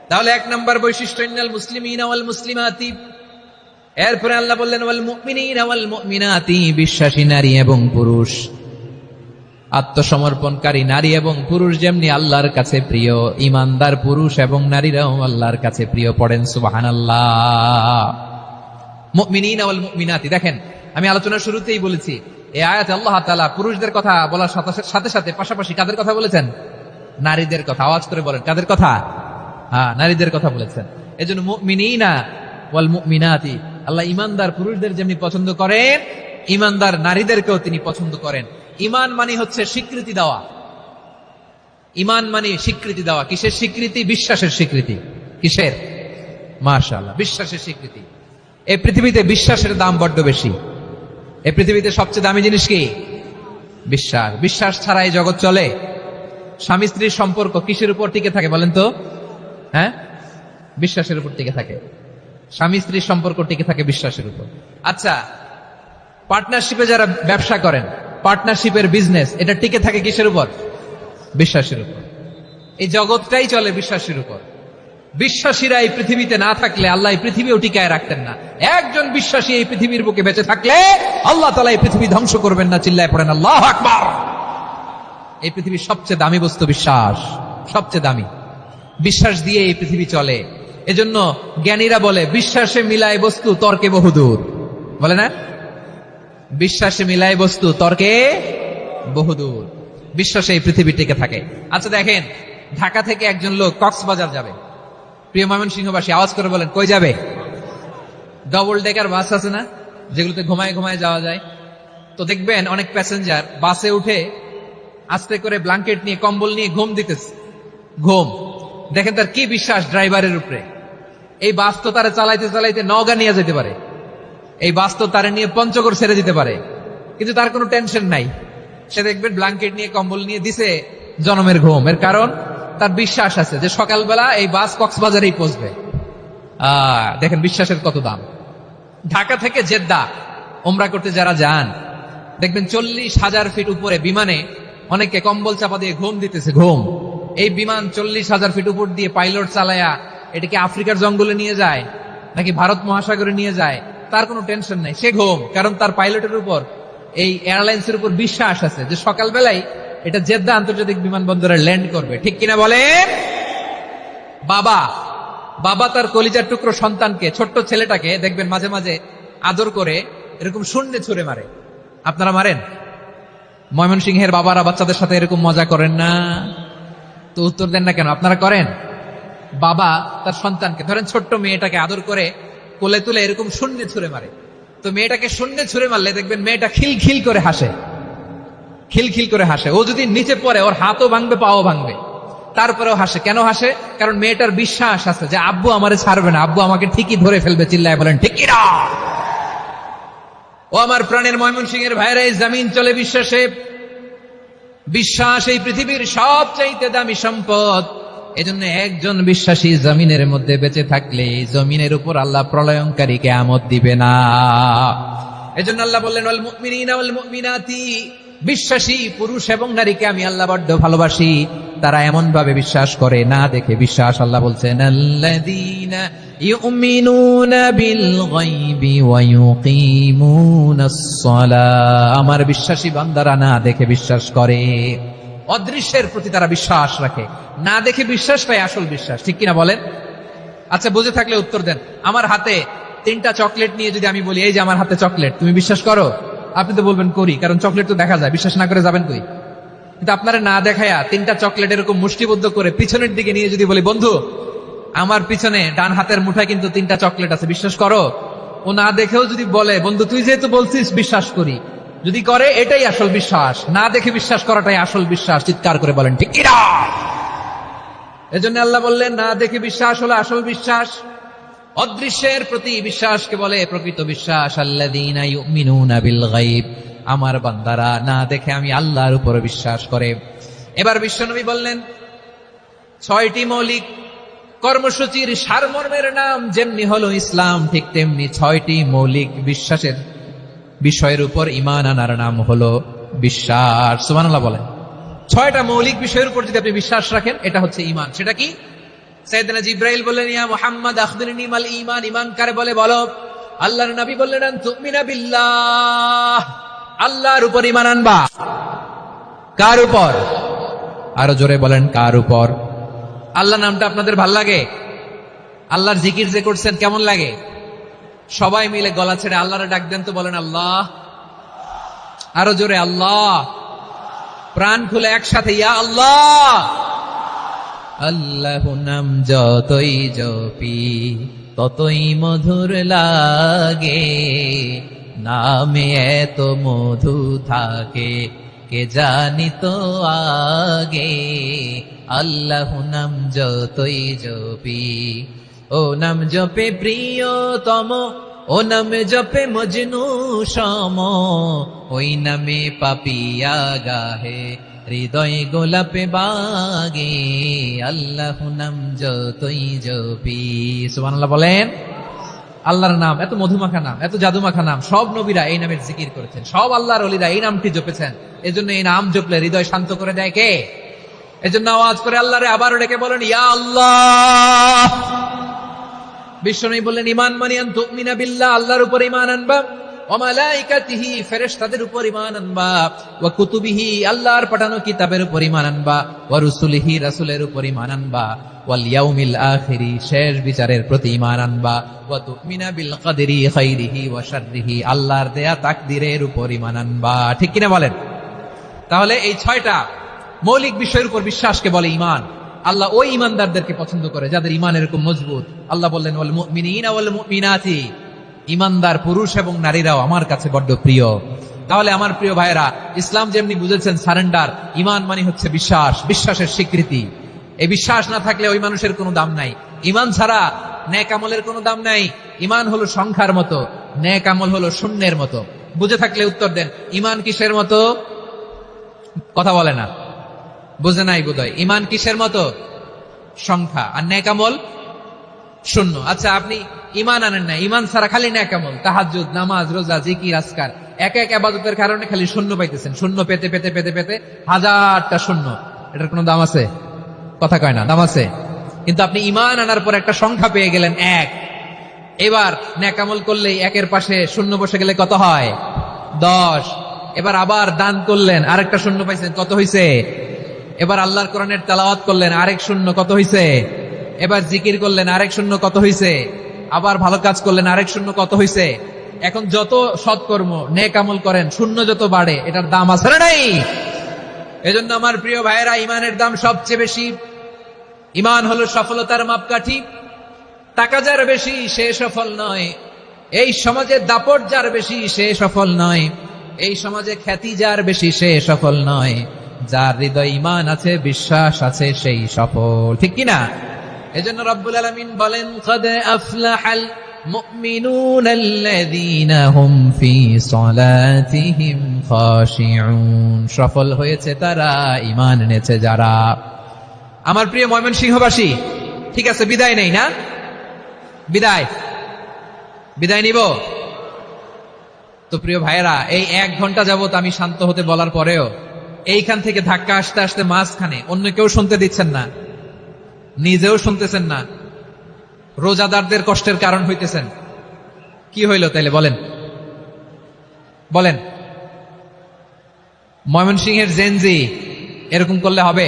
তাহলে 1 নম্বর বৈশিষ্ট্য ইন্নাল মুসলিমিনা ওয়াল মুসলিমাতি। এরপরে আল্লাহ বললেন ওয়াল মুমিনিনা ওয়াল মুমিনাতি, বিশ্বাসী নারী এবং পুরুষ, আত্মসমর্পণকারী নারী এবং পুরুষ যেমনি আল্লাহর কাছে প্রিয়, ইমানদার পুরুষ এবং নারীরাও আল্লাহর কাছে প্রিয়। পড়েন সুবহানাল্লাহ। মুমিনিনা ওয়াল মুমিনাতি, দেখেন আমি আলোচনার শুরুতেই বলেছি, এই আয়াতে আল্লাহ তাআলা পুরুষদের কথা বলার সাথে সাথে পাশাপাশি কাদের কথা বলেছেন? নারীদের কথা। আওয়াজ করে বলেন, কাদের কথা? হ্যাঁ, নারীদের কথা বলেছেন। এজন্য মুমিনিনা ওয়াল মুমিনাতি, আল্লাহ ইমানদার পুরুষদের যেমনি পছন্দ করেন, ইমানদার নারীদেরকেও তিনি পছন্দ করেন। ঈমান মানে হচ্ছে স্বীকৃতি দেওয়া। ঈমান মানে স্বীকৃতি দেওয়া। কিসের স্বীকৃতি? বিশ্বাসের স্বীকৃতি। কিসের? মাশাআল্লাহ, বিশ্বাসের স্বীকৃতি। এই পৃথিবীতে বিশ্বাসের দাম বড্ড বেশি। এই পৃথিবীতে সবচেয়ে দামি জিনিস কি? বিশ্বাস। বিশ্বাস ছাড়া এই জগৎ চলে? স্বামী স্ত্রীর সম্পর্ক কিসের উপর টিকে থাকে বলেন তো? হ্যাঁ, বিশ্বাসের উপর টিকে থাকে। স্বামী স্ত্রীর সম্পর্ক টিকে থাকে বিশ্বাসের উপর। আচ্ছা, পার্টনারশিপে যারা ব্যবসা করেন, পার্টনারশিপের বিজনেস, এটা টিকে থাকে কিসের উপর? বিশ্বাসের উপর। এই জগৎটাই চলে বিশ্বাসের উপর। বিশ্বাসীরা এই পৃথিবীতে না থাকলে আল্লাহ এই পৃথিবীও টিকায় রাখতেন না। একজন বিশ্বাসী এই পৃথিবীর বুকে বেঁচে থাকলে আল্লাহ তাআলা এই পৃথিবী ধ্বংস করবেন না। চিল্লায় পড়েন আল্লাহু আকবার। এই পৃথিবীর সবচেয়ে দামি বস্তু বিশ্বাস, সবচেয়ে দামি। বিশ্বাস দিয়ে এই পৃথিবী চলে। এজন্য জ্ঞানীরা বলে, বিশ্বাসে মিলায় বস্তু, তর্কে বহুদূর। বলে না? বিশ্বাসে মিলায় বস্তু, তর্কে বহুদূর। বিশ্বাসে এই পৃথিবী টিকে থাকে। আচ্ছা দেখেন, ঢাকা থেকে একজন লোক কক্সবাজার যাবে। প্রিয় ময়মনসিংহবাসী আওয়াজ করে বলেন, কই যাবে? ডবল ডেকার বাস আছে না, যেগুলোতে ঘুমায় ঘুমায় যাওয়া যায়। তো দেখবেন অনেক প্যাসেঞ্জার বাসে উঠে আস্তে করে ব্ল্যাঙ্কেট নিয়ে, কম্বল নিয়ে ঘুম দিতেছে। ঘুম দেখেন তার কি বিশ্বাস ড্রাইভারের উপরে। এই বাস তো তারা চালাইতে চালাইতে নওগাঁ নিয়ে যেতে পারে, এই বাস তো তারা নিয়ে পঞ্চগড় ছেড়ে দিতে পারে, কিন্তু তার কোনো টেনশন নাই। সে দেখবেন ব্ল্যাঙ্কেট নিয়ে, কম্বল নিয়ে দিছে জনমের ঘুম। এর কারণ তার বিশ্বাস আছে যে সকালবেলা এই বাস কক্সবাজারেই পৌঁছবে। দেখেন বিশ্বাসের কত দাম। ঢাকা থেকে জেদ্দা ওমরা করতে যারা যান, দেখবেন 40,000 ফিট উপরে বিমানে অনেকে কম্বল চাপা দিয়ে ঘুম দিতেছে। ঘুম। এই বিমান 40,000 ফিট উপর দিয়ে পাইলট চালায়া এটাকে আফ্রিকার জঙ্গলে নিয়ে যায় নাকি ভারত মহাসাগরে নিয়ে যায়, তার কোনো টেনশন নাই। সে ঘুম, কারণ তার পাইলটের উপর, এই এয়ারলাইন্সের উপর বিশ্বাস আছে যে সকালবেলায় এটা জেদ্দা আন্তর্জাতিক বিমানবন্দরে ল্যান্ড করবে। ঠিক কিনা বলে? বাবা বাবা তার কলিজার টুকরো সন্তানকে, ছোট্ট ছেলেটাকে দেখবেন মাঝে মাঝে আদর করে এরকম শূন্যে ছুঁড়ে মারে। আপনারা মারেন? ময়মনসিংহের বাবারা বাচ্চাদের সাথে এরকম মজা করেন না? তো উত্তর দেন না কেন? আপনারা করেন? বাবা তার সন্তানকে, ধরেন ছোট্ট মেয়েটাকে আদর করে কোলে তুলে এরকম শূন্যে ছুঁড়ে মারে। তো মেয়েটাকে শূন্যে ছুঁড়ে মারলে দেখবেন মেয়েটা খিলখিল করে হাসে, খিলখিল করে হাসে। ও যদি নিচে পড়ে ওর হাতও ভাঙবে, পাও ভাঙবে, তারপরেও হাসে। কেন হাসে? কারণ মেয়েটার বিশ্বাস আছে যে আব্বু আমারে ছাড়বে না, আব্বু আমাকে ঠিকই ধরে ফেলবে। চিল্লায় বলেন ঠিক কিনা? ও আমার প্রাণের ময়মনসিংহের ভাইরা, এই জমিন চলে বিশ্বাসে। বিশ্বাস এই পৃথিবীর সবচাইতে দামি সম্পদ। এজন্য একজন বিশ্বাসী জমিনের মধ্যে বেঁচে থাকলে জমিনের উপর আল্লাহ প্রলয়ঙ্কারী কিয়ামত দিবে না। এজন্য আল্লাহ বললেন ওয়াল মুমিনিনা ওয়াল মুমিনাতি, বিশ্বাসী পুরুষ এবং নারীকে আমি আল্লাহ বড্ড ভালোবাসি। তারা এমন ভাবে বিশ্বাস করে না দেখে বিশ্বাস। আল্লাহ বলছেন আল্লাযীনা ইউমিনুনা বিল গায়বি ওয়া ইউকিমুনাস সালাহ, আমার বিশ্বাসী বান্দারা না দেখে বিশ্বাস করে। অদৃশ্যের প্রতি তারা বিশ্বাস রাখে, না দেখে বিশ্বাসটাই আসল বিশ্বাস। ঠিক কিনা বলেন? আচ্ছা, বুঝে থাকলে উত্তর দেন। আমার হাতে 3টা চকলেট নিয়ে যদি আমি বলি এই যে আমার হাতে চকলেট, তুমি বিশ্বাস করো? আপনি তো বলবেন করি, কারণ চকলেট তো দেখা যায়। বিশ্বাস না করে যাবেন কই? কিন্তু আপনারা না দেখায়া 3টা চকলেট এরকম মুষ্টিবদ্ধ করে পিছনের দিকে নিয়ে যদি বলি বন্ধু আমার পিছনে ডান হাতের মুঠায় কিন্তু 3টা চকলেট আছে, বিশ্বাস করো? ও না দেখেও যদি বলে বন্ধু তুই যেহেতু বলছিস বিশ্বাস করি, যদি করে এটাই আসল বিশ্বাস। না দেখে বিশ্বাস করাটাই আসল বিশ্বাস। চিৎকার করে বলেন ঠিক কিনা? এজন্য আল্লাহ বললেন না দেখে বিশ্বাস হলো আসল বিশ্বাস। অদৃশ্যের প্রতি বিশ্বাসকে বলে প্রকৃত বিশ্বাস। আল্লাযীনা ইউমিনুনা বিল গায়ব, আমার বান্দারা না দেখে আমি আল্লাহর উপর বিশ্বাস করে। এবার বিশ্বনবী বললেন 6টি মৌলিক কর্মসূচির সারমর্মের নাম যেমনি হলো ইসলাম, ঠিক তেমনি 6টি মৌলিক বিশ্বাসের বিষয়ের উপর ঈমান আনার নাম হলো বিশ্বাস। সুবহানাল্লাহ বলেন। 6টা মৌলিক বিষয়ের উপর যদি আপনি বিশ্বাস রাখেন এটা হচ্ছে ঈমান। সেটা কি? সাইয়েদনা জিবরাইল বললেন ইয়া মুহাম্মদ আখবিরনি মাল ঈমান, ঈমান কারে বলে বলো। আল্লাহর নবী বললেন আন তুমিনা বিল্লাহ, আল্লাহর উপর ঈমান আনবা। কার উপর? আরো জোরে বলেন কার উপর? আল্লাহ নামটা আপনাদের ভাল লাগে? আল্লাহর জিকির যে করছেন কেমন লাগে? সবাই মিলে গলা ছেড়ে আল্লাহরে ডাক দেন তো, বলেন আল্লাহ। আরো জোরে আল্লাহ। প্রাণ খুলে একসাথে ইয়া আল্লাহ। আল্লাহ নাম যতই জপি ততই মধুর লাগে, নামে এত মধু থাকে কে জানি তো আগে। আল্লাহ নাম যতই জপি, ও নাম জপে প্রিয়তম, ও নামে জপে মজনু সম, ওই নামে পাপিয়া গাহে হৃদয় গোলাপে বাগে। আল্লাহ নাম যতই জপি। সুবহানাল্লাহ বলেন। আল্লাহর নাম এত মধুমাখা নাম, এত জাদুমাখা নাম, সব নবীরা এই নামের জিকির করেছেন, সব আল্লাহর ওলিরা এই নামটি জপেছেন। এজন্য এই নাম জপলে হৃদয় শান্ত করে দেয় কে? এজন্য আওয়াজ করে আল্লাহরে আবারও ডেকে বলেন ইয়া আল্লাহ। বিশ্বনবী বললেন ঈমান মানে আন তুমিনা বিল্লাহ, আল্লাহর উপর ঈমান আনবা, ওয়া মালাইকাতিহি, ফেরেশতাদের উপর ঈমান আনবা, ওয়া কুতুবিহি, আল্লাহর পাঠানো কিতাবের উপর ঈমান আনবা, ওয়া রুসুলিহি, রাসূলের উপর ঈমান আনবা, ওয়াল ইয়াউমিল আখিরি, শেষ বিচারের প্রতি ঈমান আনবা, ওয়া তুমিনা বিল কদরি খাইরিহি ওয়া শাররিহি, আল্লাহর দেয়া তাকদীরের উপর ঈমান আনবা। ঠিক কিনা বলেন? তাহলে এই 6টা মৌলিক বিষয়ের উপর বিশ্বাসকে বলে ঈমান। আল্লাহ ওই ঈমানদারদেরকে পছন্দ করে যাদের ঈমান এরকম মজবুত। আল্লাহ বললেন ওয়াল মুমিনিনা ওয়াল মুমিনাতি, ঈমানদার পুরুষ এবং নারীরাও আমার কাছে বড্ড প্রিয়। তাহলে আমার প্রিয় ভাইরা, ইসলাম যেমনি বুঝেছেন সারেন্ডার, ঈমান মানে হচ্ছে বিশ্বাস, বিশ্বাসের স্বীকৃতি। এই বিশ্বাস না থাকলে ওই মানুষের কোনো দাম নাই। ঈমান ছাড়া নেক আমলের কোনো দাম নাই। ঈমান হলো সংখ্যার মতো, নেক আমল হলো শূন্যের মতো। বুঝে থাকলে উত্তর দেন, ঈমান কিসের মতো? কথা বলে না, বুঝে নাই বোধহয়। ঈমান কিসের মতো? সংখ্যা। আর নেক আমল শূন্য। আচ্ছা, আপনি ঈমান আনেন না, ঈমান ছাড়া খালি নেক আমল, তাহাজ্জুদ, নামাজ, রোজা, জিকির, আজকার, এক এক ইবাদতের কারণে খালি শূন্য পাইতেছেন। শূন্য পেতে পেতে পেতে পেতে হাজারটা শূন্য। এটার কোনো দাম আছে? কথা কয় না, দাম আছে। কিন্তু আপনি ঈমান আনার পর একটা সংখ্যা পেয়ে গেলেন 1। এবার নেক আমল করলেই 1-এর পাশে শূন্য বসে গেলে কত হয়? 10। এবার আবার দান করলেন, আরেকটা শূন্য পাইছেন, কত হইছে? এবার আল্লাহর কোরআনের তেলাওয়াত করলেন, আরেক শূন্য, কত হইছে? এবার জিকির করলেন, আরেক শূন্য, কত হইছে? আবার ভালো কাজ করলেন, আরেক শূন্য, কত হইছে? এখন যত সৎকর্ম নেক আমল করেন, শূন্য যত বাড়ে, এটার দাম আছে না নাই? এজন্য আমার প্রিয় ভাইয়েরা, ঈমানের দাম সবচেয়ে বেশি। ঈমান হলো সফলতার মাপকাঠি। টাকা যার বেশি সে সফল নয়, এই সমাজে দাপট যার বেশি সে সফল নয়, এই সমাজে খ্যাতি যার বেশি সে সফল নয়, যার হৃদয় ঈমান আছে, বিশ্বাস আছে, সেই সফল। ঠিক কিনা? এজন্য রব্বুল আলামিন বলেন, ক্বাদ আফলাহাল মুমিনুনাল্লাযীনা হুম ফি সলাতিহিম খাশিউন, সফল হয়েছে তারা, ঈমান এনেছে যারা। আমার প্রিয় ময়মনসিংহবাসী, ঠিক আছে, বিদায় নেই না? বিদায় নিব তো। প্রিয় ভাইয়েরা, এই 1 ঘন্টা যাবত আমি শান্ত হতে বলার পরেও এইখান থেকে ধাক্কা আসতে আসতে মাঝখানে অন্য কেউ শুনতে দিচ্ছেন না, নিজেও শুনতেছেন না, রোজাদারদের কষ্টের কারণ হইতেছেন। কি হইল তাইলে বলেন? ময়মনসিংহের জেনজি এরকম করলে হবে?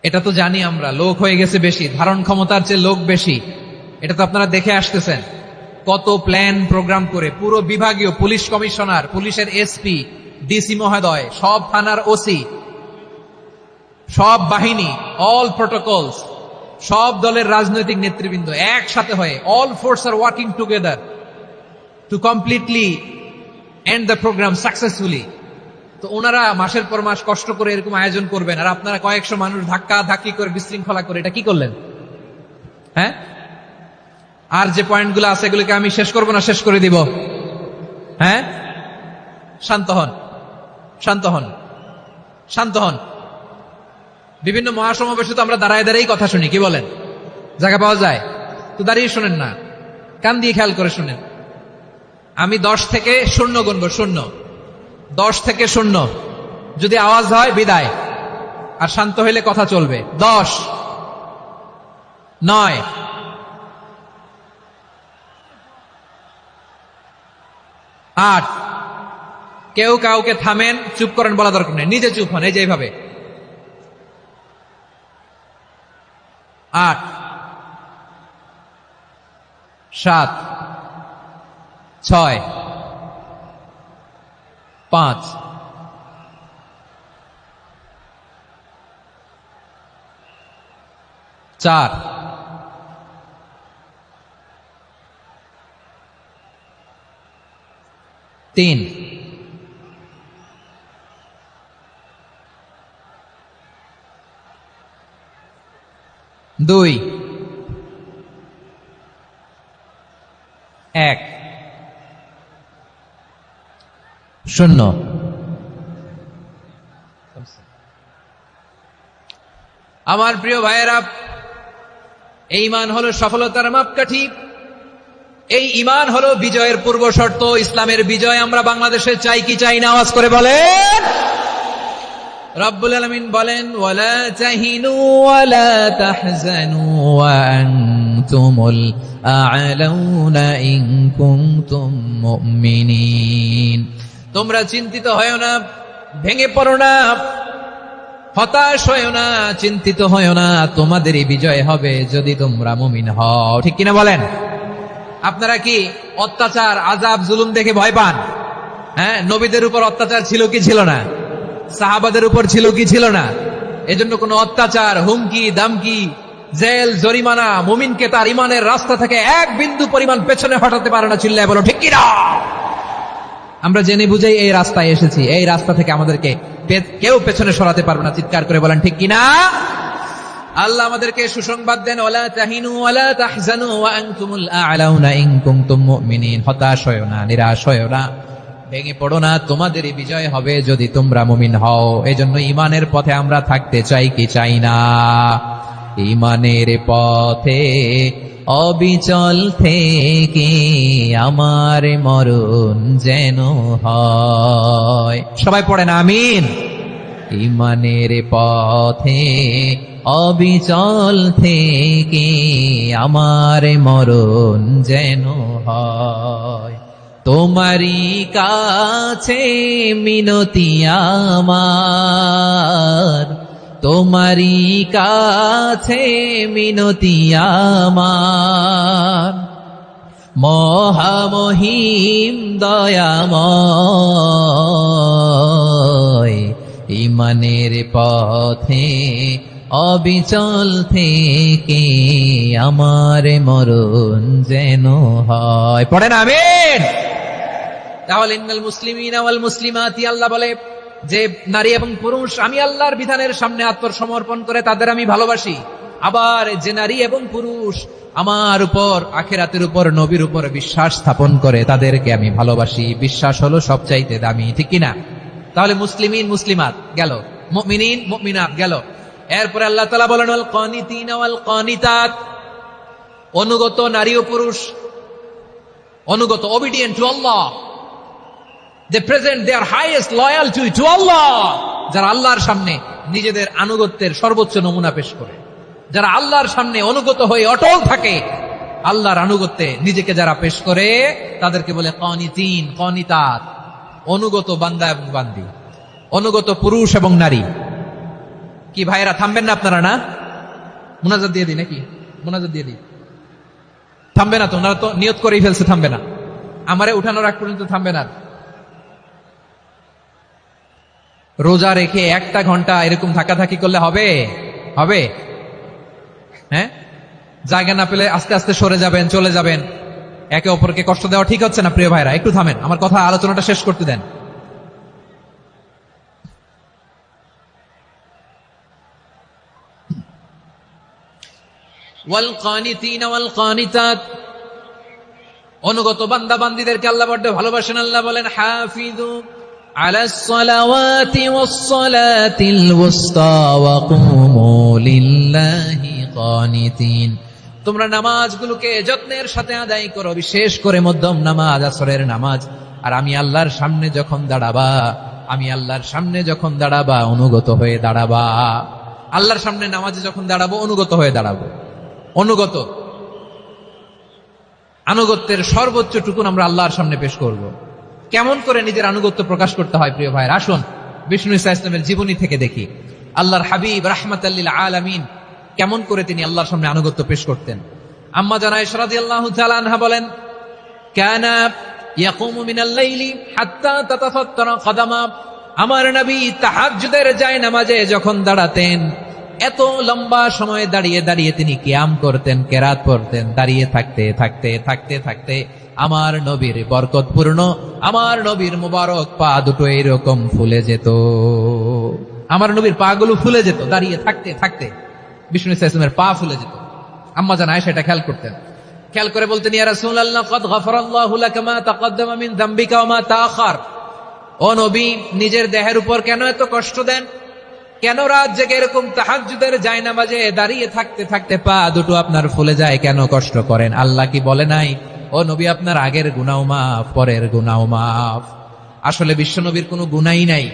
এটা তো জানি আমরা, লোক হয়ে গেছে বেশি, ধারণ ক্ষমতার চেয়ে লোক বেশি। এটা তো আপনারা দেখে আসতেছেন, কত প্ল্যান প্রোগ্রাম করে পুরো বিভাগীয় পুলিশ কমিশনার, পুলিশের এসপি, ডিসি মহোদয়, সব থানার ওসি, সব বাহিনী, অল প্রোটোকলস, সব দলের রাজনৈতিক নেতৃবৃন্দ একসাথে হয়ে, all force are working together to completely end the programme successfully. তো ওনারা মাসের পর মাস কষ্ট করে এরকম আয়োজন করবেন, আর আপনারা কয়েকশো মানুষ ধাক্কা ধাক্কি করে বিশৃঙ্খলা করে, এটা কি করলেন? হ্যাঁ, আর যে পয়েন্টগুলো আছে এগুলোকে আমি শেষ করবো না শেষ করে দিব? হ্যাঁ, শান্ত হন। বিভিন্ন মহাসমাবেশে তো আমরা দাঁড়ায় দাঁড়াই কথা শুনি, কি বলেন? জায়গা পাওয়া যায় তো দাঁড়িয়ে শোনেন না, কান দিয়ে খেয়াল করে শুনেন। আমি 10 থেকে 0 গুনবো, 0, 10 থেকে 0, যদি আওয়াজ হয় বিদায়, আর শান্ত হইলে কথা চলবে। 10, 9, 8, কেউ কাউকে থামেন, চুপ করেন বলা দরকার নেই, নিজে চুপ হন, এই যে এইভাবে। 8, 7, 6, 5, 4, 3, 2, 1, 0। আমার প্রিয় ভাইয়েরা, এই ঈমান হলো সফলতার মাপকাঠি, এই ঈমান হলো বিজয়ের পূর্ব শর্ত। ইসলামের বিজয় আমরা বাংলাদেশে চাই কি চাই না? আওয়াজ করে বলেন। রব্বুল আলামিন বলেন, ওয়ালা তাহিনু ওয়ালা তাহজানু ওয়া আনতুমুল আ'লাউনা ইন কুনতুম মুমিনিন। তোমরা চিন্তিত হয়ো না, ভেঙে পড়ো না, হতাশ হয়ো না, চিন্তিত হয়ো না, তোমাদেরই বিজয় হবে যদি তোমরা মুমিন হও। ঠিক কিনা বলেন? আপনারা কি অত্যাচার, আযাব, জুলুম দেখে ভয় পান? হ্যাঁ, নবীদের উপর অত্যাচার ছিল কি ছিল না? সাহাবাদের উপর ছিল কি ছিল না? এজন্য কোন অত্যাচার, হুমকি, দামকি, জেল, জরিমানা মুমিনকে তার ইমানের রাস্তা থেকে 1 বিন্দু পরিমাণ পেছনে হটাতে পারে না। চিল্লায় বলো ঠিক কিনা? আমরা জেনে বুঝেই এই রাস্তায় এসেছি, এই রাস্তা থেকে আমাদেরকে কেউ পেছনে সরাতে পারবে না। চিৎকার করে বলেন ঠিক কিনা? আল্লাহ আমাদেরকে সুসংবাদ দেন, ওয়ালা তাহিনু ওয়ালা তাহজানু ওয়া আনতুমুল আ'লাউনা ইন কুনতুম মুমিনিন। হতাশ হয়ো না, নিরাশ হয়ো না, ভেঙে পড়ো না, তোমাদেরই বিজয় হবে যদি তোমরা মুমিন হও। এজন্য ঈমানের পথে আমরা থাকতে চাই কি চাই না? ঈমানের পথে অবিচল থেকে আমার মরণ যেন হয়। সবাই পড়েন আমিন। ঈমানের পথে অবিচল থেকে আমার মরণ যেন হয়। তোমারই কাছে মিনতি আমার, তোমারই কাছে মিনতি আমার, মহামহিম দয়াময়। ঈমানের পথে অবিচল থেকে আমার মরণ যেন হয়। পড়েন আমিন। তাহলে ইন্নাল মুসলিমিনা ওয়াল মুসলিমাতি, আল্লাহ বলে যে নারী এবং পুরুষ আমি আল্লাহর বিধানের সামনে আত্মসমর্পণ করে তাদের আমি ভালোবাসি। আবার যে নারী এবং পুরুষ আমার উপর, আখিরাতের উপর, নবীর উপর বিশ্বাস স্থাপন করে তাদেরকে আমি ভালোবাসি। বিশ্বাস হলো সবচাইতে দামি, ঠিক কিনা? তাহলে মুসলিমিন মুসলিমাত গেল, মুমিনিন মুমিনাত গেল। এরপরে আল্লাহ তাআলা বলেন ওয়াল কানিতিনা ওয়াল কানিতাত, অনুগত নারী ও পুরুষ, অনুগত, obedient to Allah, they present their highest loyalty to Allah, যারা আল্লাহর সামনে নিজেদের আনুগত্যের সর্বোচ্চ নমুনা পেশ করে, যারা আল্লাহর সামনে অনুগত হয়ে অটল থাকে, আল্লাহর আনুগত্যে নিজেকে যারা পেশ করে তাদেরকে বলে কানিতিন কানিতাত, অনুগত বান্দা এবং বান্দি, অনুগত পুরুষ এবং নারী। কি ভাইরা থামবেন না আপনারা? না, মুনাজাত দিয়ে দিই নাকি? মুনাজাত দিয়ে দিই। থামবে না তো, ওনারা তো নিয়ত করেই ফেলছে থামবে না, আমারে উঠানোর আগ পর্যন্ত থামবে না। রোজা রেখে 1টা ঘন্টা এরকম থাকাথাকি করলে হবে? হবে? হ্যাঁ, জায়গা না পেলে আস্তে আস্তে সরে যাবেন, চলে যাবেন। একে অপরকে কষ্ট দেওয়া ঠিক হচ্ছে না প্রিয় ভাইরা, একটু থামেন, আমার কথা আলোচনাটা শেষ করতে দেন। ওয়াল কানিতিনা ওয়াল কানিতাত, অনুগত বান্দা বান্দীদেরকে আল্লাহ বড় ভালোবাসেন। আল্লাহ বলেন হাফিজু আলাস সালাওয়াতি ওয়াস সালাতিল ওয়ুসতা ওয়া কুমু লিল্লাহি কানিতিন, তোমরা নামাজগুলোকে যত্নের সাথে আদায় করো, বিশেষ করে মধ্যম নামাজ, আসরের নামাজ। আর আমি আল্লাহর সামনে যখন দাঁড়াবা, আমি আল্লাহর সামনে যখন দাঁড়াবা অনুগত হয়ে দাঁড়াবা। আল্লাহর সামনে নামাজে যখন দাঁড়াবো অনুগত হয়ে দাঁড়াবো। অনুগত, আনুগত্যের সর্বোচ্চ টুকুন আমরা আল্লাহর সামনে পেশ করব। কেমন করে নিজের আনুগত্য প্রকাশ করতে হয় প্রিয় ভাইয়ের, আসুন বিষ্ণু ইসা ইসলামের জীবনী থেকে দেখি। আল্লাহর হাবিব রাহমাতাল লিল আলামিন কেমন করে তিনি আল্লাহর সামনে আনুগত্য পেশ করতেন। আম্মা জানা আয়েশা রাদিয়াল্লাহু তাআলা আনহা বলেন, কানা ইয়াকুমু মিনাল লাইলি হাত্তা তাতাফাত্তারা কদামা, আমার নবী তাহাজ্জুদের জায়নামাজে যখন দাঁড়াতেন, এত লম্বা সময় দাঁড়িয়ে দাঁড়িয়ে তিনি কিয়াম করতেন, কেরাত পড়তেন। দাঁড়িয়ে থাকতে থাকতে থাকতে থাকতে আমার নবীর বরকতপূর্ণ, আমার নবীর মুবারক পা দুটো এরকম ফুলে যেত, আমার নবীর পা গুলো ফুলে যেত দাঁড়িয়ে থাকতে থাকতে। বিষ্ণু ইসলামের পা ফুলে যেত। আম্মা জান আয়েশা এটা খেয়াল করতেন। খেয়াল করে বলতেন, ইয়া রাসূলুল্লাহ ক্বাদ গফারাল্লাহু লাকা মা তাকদ্দামা মিন যামবিকা ওয়া মা তাআখার, ও নবী নিজের দেহের উপর কেন এত কষ্ট দেন? কেন রাত জেগে এরকম তাহাজ্জুদের জায়নামাজে দাঁড়িয়ে থাকতে থাকতে পা দুটো আপনার ফুলে যায়, কেন কষ্ট করেন? আল্লাহ কি বলে নাই, ও নবী আপনার আগের গুনাহ মাফ, পরের গুনাহ মাফ? আসলে বিশ্বনবীর কোনো গুনাহই নাই,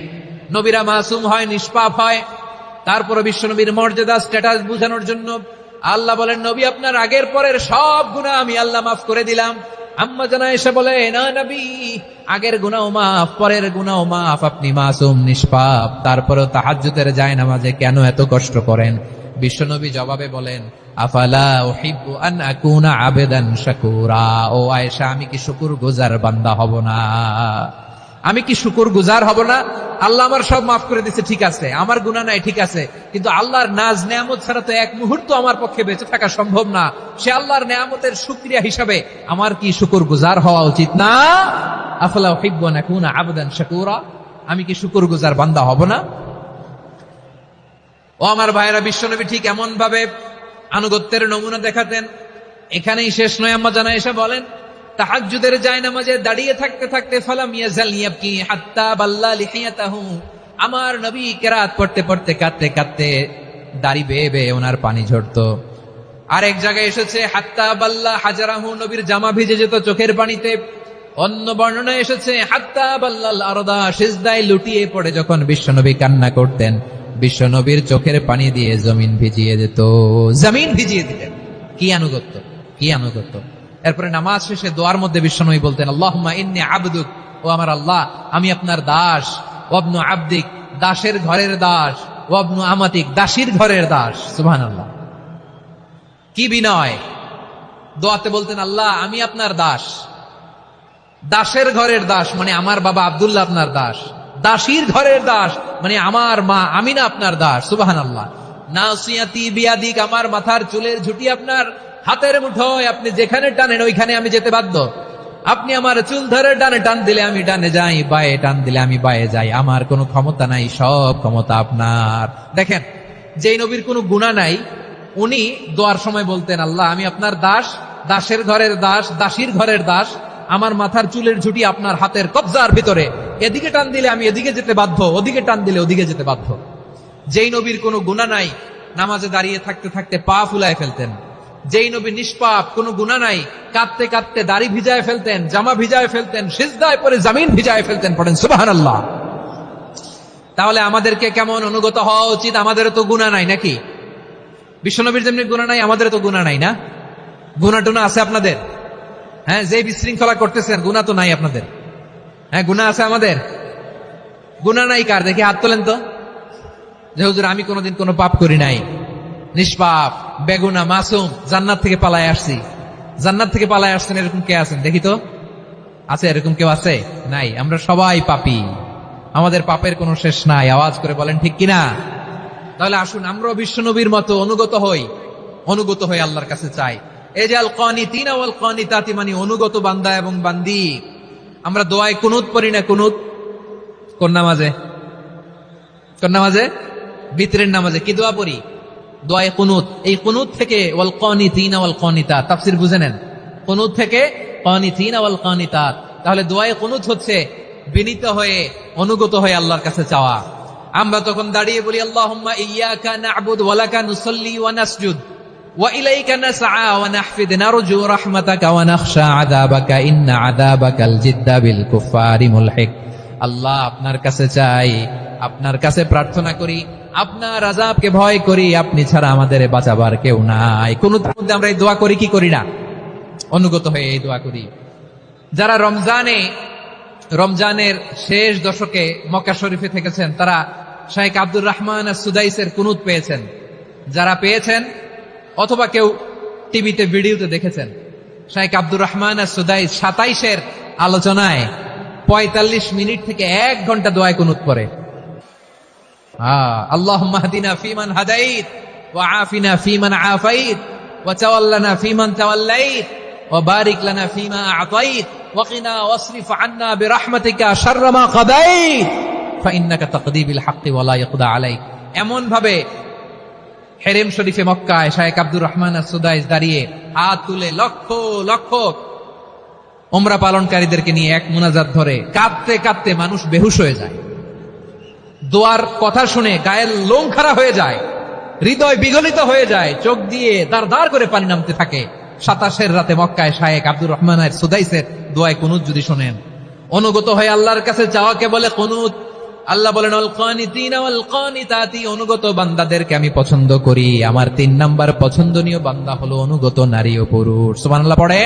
নবীরা মাসুম হয়, নিষ্পাপ হয়। তারপরে বিশ্বনবীর মর্যাদা স্ট্যাটাস বোঝানোর জন্য আল্লাহ বলেন, নবী আপনার আগের পরের সব গুনাহ আমি আল্লাহ মাফ করে দিলাম। আম্মা জানা এসে বলে, না নবী, আগের গুনাহ মাফ, পরের গুনাহ মাফ, আপনি মাসুম নিষ্পাপ, তারপরেও তাহাজ্জুদের জায়নামাজে কেন এত কষ্ট করেন? বিশ্বনবী জবাবে বলেন, আফালা উহিব্বু আন আকুনা আবেদান শাকুরা, ও আয়েশা আমি কি শুকরগুজার বান্দা হব না? আমি কি শুকরগুজার হব না? আল্লাহ আমার সব মাফ করে দিয়েছে, ঠিক আছে, আমার গুনাহ নাই, ঠিক আছে, কিন্তু আল্লাহর নাজ নেয়ামত ছাড়া তো এক মুহূর্ত আমার পক্ষে বেঁচে থাকা সম্ভব না। সে আল্লাহর নেয়ামতের শুকরিয়া হিসাবে আমার কি শুকরগুজার হওয়া উচিত না? আফালা উহিব্বু আন আকুনা আবদান শাকুরা, আমি কি শুকরগুজার বান্দা হব না? ও আমার ভাইরা, বিশ্বনবী ঠিক এমন ভাবে আনুগত্যের নমুনা দেখাতেন। এখানেই শেষ নয়, আম্মা জানা এসে বলেন, তাহাজ্জুদের জায়নামাজে দাঁড়িয়ে থাকতে থাকতে ফালাম ইয়াজাল ইয়াবকি হাত্তা বাল্লা লিহিয়াতাহু, আমার নবী কেরাত পড়তে পড়তে কাঁদতে কাঁদতে দাড়ি বেয়ে বেয়ে ওনার পানি ঝরতো। আরেক জায়গায় এসেছে হাত্তা বাল্লা হাজারাহু, নবীর জামা ভিজে যেত চোখের পানিতে। অন্য বর্ণনায় এসেছে হাত্তা বাল্লাল আরদা, সিজদায় লুটিয়ে পড়ে যখন বিশ্বনবী কান্না করতেন, বিশ্বনবীর চোখের পানি দিয়ে জমিন ভিজিয়ে দিত, জমিন ভিজিয়ে দিতেন। কি আনুগত্য, কি আনুগত্য! এরপরে নামাজ শেষে দোয়ার মধ্যে বিশ্বনবী বলতেন, আল্লাহুম্মা ইন্নী আবদুক, ও আমার আল্লাহ আমি আপনার দাস, ওয়াবনু আবদিক, দাসের ঘরের দাস, ওয়াবনু আমাতিক, দাসীর ঘরের দাস। সুবহানাল্লাহ, কি বিনয়! দোয়াতে বলতেন, আল্লাহ আমি আপনার দাস, দাসের ঘরের দাস মানে আমার বাবা আব্দুল্লাহ আপনার দাস, দাসীর ঘরের দাস মানে আমার মা আমিনা আপনার দাস। সুবহানাল্লাহ। নাসিয়াতি বিয়াদিক, আমার মাথার চুলের ঝুঁটি আপনার হাতের মুঠোয়, আপনি যেখানে টানেন ওইখানে আমি যেতে বাধ্য। আপনি আমার চুল ধরে ডানে টান দিলে আমি ডানে যাই, বায়ে টান দিলে আমি বায়ে যাই, আমার কোনো ক্ষমতা নাই, সব ক্ষমতা আপনার। দেখেন, যেই নবীর কোনো গুনাহ নাই উনি দোয়ার সময় বলতেন, আল্লাহ আমি আপনার দাস, দাসের ঘরের দাস, দাসীর ঘরের দাস, আমার মাথার চুলের ঝুঁটি আপনার হাতের কবজার ভিতরে, এদিকে টান দিলে আমি এদিকে যেতে বাধ্য, ওদিকে টান দিলে ওদিকে যেতে বাধ্য। যেই নবীর কোনো গুনাহ নাই, নামাজে দাঁড়িয়ে থাকতে থাকতে পা ফুলায় ফেলতেন। যেই নবী নিষ্পাপ, কোনো গুনাহ নাই, কাঁদতে কাঁদতে দাড়ি ভিজায় ফেলতেন, জামা ভিজায় ফেলতেন, সিজদায় পরে জমিন ভিজায় ফেলতেন। পড়েন সুবহানাল্লাহ। তাহলে আমাদেরকে কেমন অনুগত হওয়া উচিত? আমাদেরও তো গুনাহ নাই নাকি? বিশ্বনবীর যেমনি গুনাহ নাই, আমাদেরও তো গুনাহ নাই না? গুনাহ টুনা আছে আপনাদের? হ্যাঁ, যে বিশৃঙ্খলা করতেছেন গুনাহ তো নাই আপনাদের? হ্যাঁ, গুনাহ আছে আমাদের? গুনাহ নাই কার? দেখি হাত তোলেন তো, যে হুজুর আমি কোনোদিন কোনো পাপ করি নাই, নিষ্পাপ, বেগুনা, মাসুম, জান্নাত থেকে পালায় আসছি। জান্নাত থেকে পালায় আসছেন এরকম কে আছেন দেখি তো? আছে এরকম কেউ? আছে? নাই। আমরা সবাই পাপী, আমাদের পাপের কোনো শেষ নাই। আওয়াজ করে বলেন ঠিক কিনা? তাহলে আসুন আমরা বিশ্বনবীর মতো অনুগত হই, অনুগত হয়ে আল্লাহর কাছে চাই। এই যে আল কানিতিনা ওয়াল কানিতাতি, মানে অনুগত বান্দা এবং বান্দি। আমরা দোয়ায় কুনুত পড়ি না? কুনুত কোন নামাজে? কোন নামাজে? বিতরের নামাজে কি দোয়া পড়ি? দোয়ায়ে কুনুত। এই কুনুত থেকে ওয়াল কানিতিনা ওয়াল কানিতাত, তাফসীর বুঝে নেন। কুনুত থেকে কানিতিনা ওয়াল কানিতাত। তাহলে দোয়ায়ে কুনুত হচ্ছে বিনীত হয়ে, অনুগত হয়ে আল্লাহর কাছে চাওয়া। আমরা তখন দাঁড়িয়ে বলি আল্লাহুম্মা ইয়্যাকা না'বুদু ওয়া লাকা নুসাল্লি ওয়া নাসজুদ ওয়া ইলাইকা নাসআ ওয়া নাহফিদ নারজু রাহমাতাকা ওয়া নাখশা আযাবাকা ইন্না আযাবাকাল জিদ্দা বিল কুফফারি মুলহিক। আল্লাহ আপনার কাছে চাই, আপনার কাছে প্রার্থনা করি, আপনার আযাবকে ভয় করি, আপনি ছাড়া আমাদের বাঁচাবার কেউ নাই। কুনুতের মধ্যে আমরা এই দোয়া করি কি করি না? অনুগত হয়ে এই দোয়া করি। যারা রমজানের শেষ দশকে মক্কা শরীফে থেকেছেন, তারা শাইখ আব্দুর রহমান আস-সুদাইসের কুনুত পেয়েছেন। যারা পেয়েছেন অথবা কেউ টিভিতে ভিডিওতে দেখেছেন, শাইখ আব্দুর রহমান আস-সুদাইস 27-এর আলোচনায় 45 মিনিট থেকে 1 ঘন্টা দোয়ায় কুনুত পড়ে। আল্লাহুম্মা হদিনা ফিমান হাদাইত ওয়া আফিনা ফিমান আফাইত ওয়া তাওয়াল্লানা ফিমান তাওয়াল্লাইত ওয়া বারিক লানা ফিমা আ'তাইত ওয়া কিনা ওয়াসরিফ আন্না বিরহমাতিকা শাররা মা কাদাইত ফাইন্নাকা তাকদি বিল হাক্কি ওয়া লা ইয়াকদা আলাইক। এমন ভাবে হেরেম শরীফে মক্কায় শাইখ আব্দুর রহমান আস-সুদাইস দাঁড়িয়ে হাত তুলে লক্ষ লক্ষ উমরা পালনকারীদেরকে নিয়ে এক মুনাজাত ধরে কাঁদতে কাঁদতে মানুষ বেহুশ হয়ে যায়। দোয়ার কথা শুনে গায়ের লোম খাড়া হয়ে যায়, হৃদয় বিগলিত হয়ে যায়, চোখ দিয়ে দাঁড় দাঁড় করে পানি নামতে থাকে। 27-এর রাতে মক্কায় শাইখ আব্দুর রহমান আস-সুদাইসের দোয়ায় কুনুত যদি শোনেন, অনুগত হয়ে আল্লাহর কাছে চাওয়াকে বলে কুনুত। আল্লাহ বলেন আল কানিতিনা ওয়াল কানিতাতি, অনুগত বান্দাদেরকে আমি পছন্দ করি। আমার 3 নাম্বার পছন্দনীয় বান্দা হলো অনুগত নারী ও পুরুষ। সুবহানাল্লাহ পড়ে।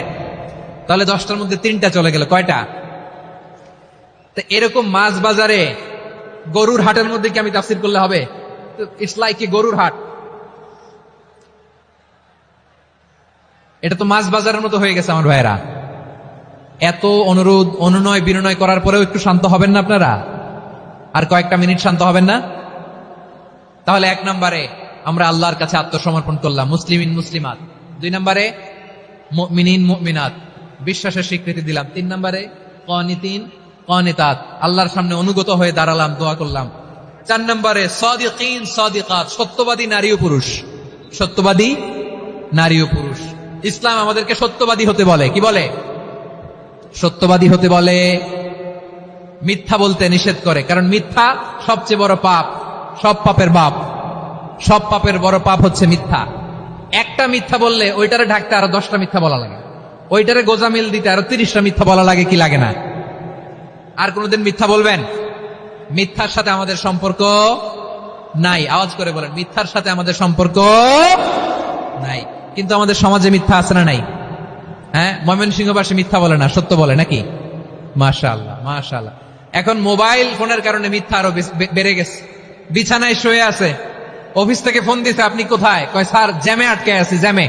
তাহলে 10টার মধ্যে 3টা চলে গেল, কয়টা? তো এরকম মাছ বাজারে গরুর হাটের মধ্যে কি আমি তাফসীর করলে হবে? ইটস লাইক এ গরুর হাট। এটা তো মাছ বাজারের মতো হয়ে গেছে আমার ভাইয়েরা। এত অনুরোধ অনুনয় বিনয় করার পরেও একটু শান্ত হবেন না আপনারা? আর কয়েকটা মিনিট শান্ত হবেন না? তাহলে 1 নম্বরে আমরা আল্লাহর কাছে আত্মসমর্পণ করলাম, মুসলিমিন মুসলিমাত। 2 নম্বরে মুমিনিন মুমিনাত, বিশ্বাসের স্বীকৃতি দিলাম। 3 নম্বরে কানিতিন কানিতাত, আল্লাহর সামনে অনুগত হয়ে দাঁড়ালাম, দোয়া করলাম। 4 নম্বরে সাদিকিন সাদিকাত, সত্যবাদী নারী ও পুরুষ। সত্যবাদী নারী ও পুরুষ। ইসলাম আমাদেরকে সত্যবাদী হতে বলে। কি বলে? সত্যবাদী হতে বলে। মিথ্যা বলতে নিষেধ করে, কারণ মিথ্যা সবচেয়ে বড় পাপ, সব পাপের বাপ। সব পাপের বড় পাপ হচ্ছে মিথ্যা। একটা মিথ্যা বললে ওইটারে ঢাকতে আরো 10টা মিথ্যা বলা লাগে, ওইটারে গোজামিল দিতে আরো 30টা মিথ্যা বলা লাগে, কি লাগে না? আর কোনদিন মিথ্যা বলবেন? মিথ্যার সাথে আমাদের সম্পর্ক নাই। আওয়াজ করে বলেন, মিথ্যার সাথে আমাদের সম্পর্ক নাই। কিন্তু আমাদের সমাজে মিথ্যা আছে না নাই? হ্যাঁ, ময়মনসিংহবাসী মিথ্যা বলে না, সত্য বলে নাকি? মাশাআল্লাহ মাশাআল্লাহ। এখন মোবাইল ফোনের কারণে মিথ্যা আরো বেড়ে গেছে। বিছানায় শুয়ে আছে, অফিস থেকে ফোন দিছে, আপনি কোথায়? কয় স্যার জ্যামে আটকে আছি। জ্যামে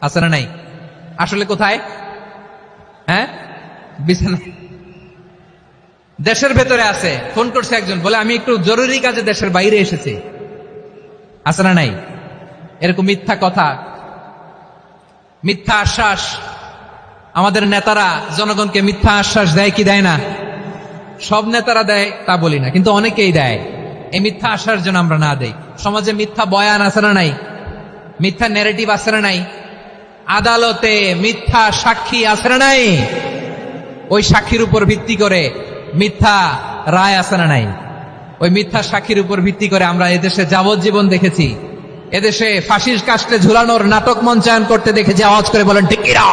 আছে না নাই? আসলে কোথায়? হ্যাঁ, বিছানা। দেশের ভেতরে আছে, ফোন করছে একজন, বলে আমি একটু জরুরি কাজে দেশের বাইরে এসেছি। আছে না নাই? এরকম মিথ্যা কথা, মিথ্যা আশ্বাস। আমাদের নেতারা জনগণকে মিথ্যা আশ্বাস দেয় কি দেয় না? সব নেতারা দেয় তা বলি না, কিন্তু অনেকেই দেয়। এই মিথ্যা আশ্বাস যেন আমরা না দেই। সমাজে মিথ্যা বয়ান আছে না নাই? মিথ্যা ন্যারেটিভ আছে না নাই? আদালতে মিথ্যা সাক্ষী আছে না নাই? ওই সাক্ষীর উপর ভিত্তি করে মিথ্যা রায় আছে না নাই? ওই মিথ্যা সাক্ষীর উপর ভিত্তি করে আমরা এদেশে যাবজ্জীবন দেখেছি, এদেশে ফাঁসির কাস্টে ঝুলানোর নাটক মঞ্চায়ন করতে দেখেছি। আওয়াজ করে বলেন ঠিক কিনা?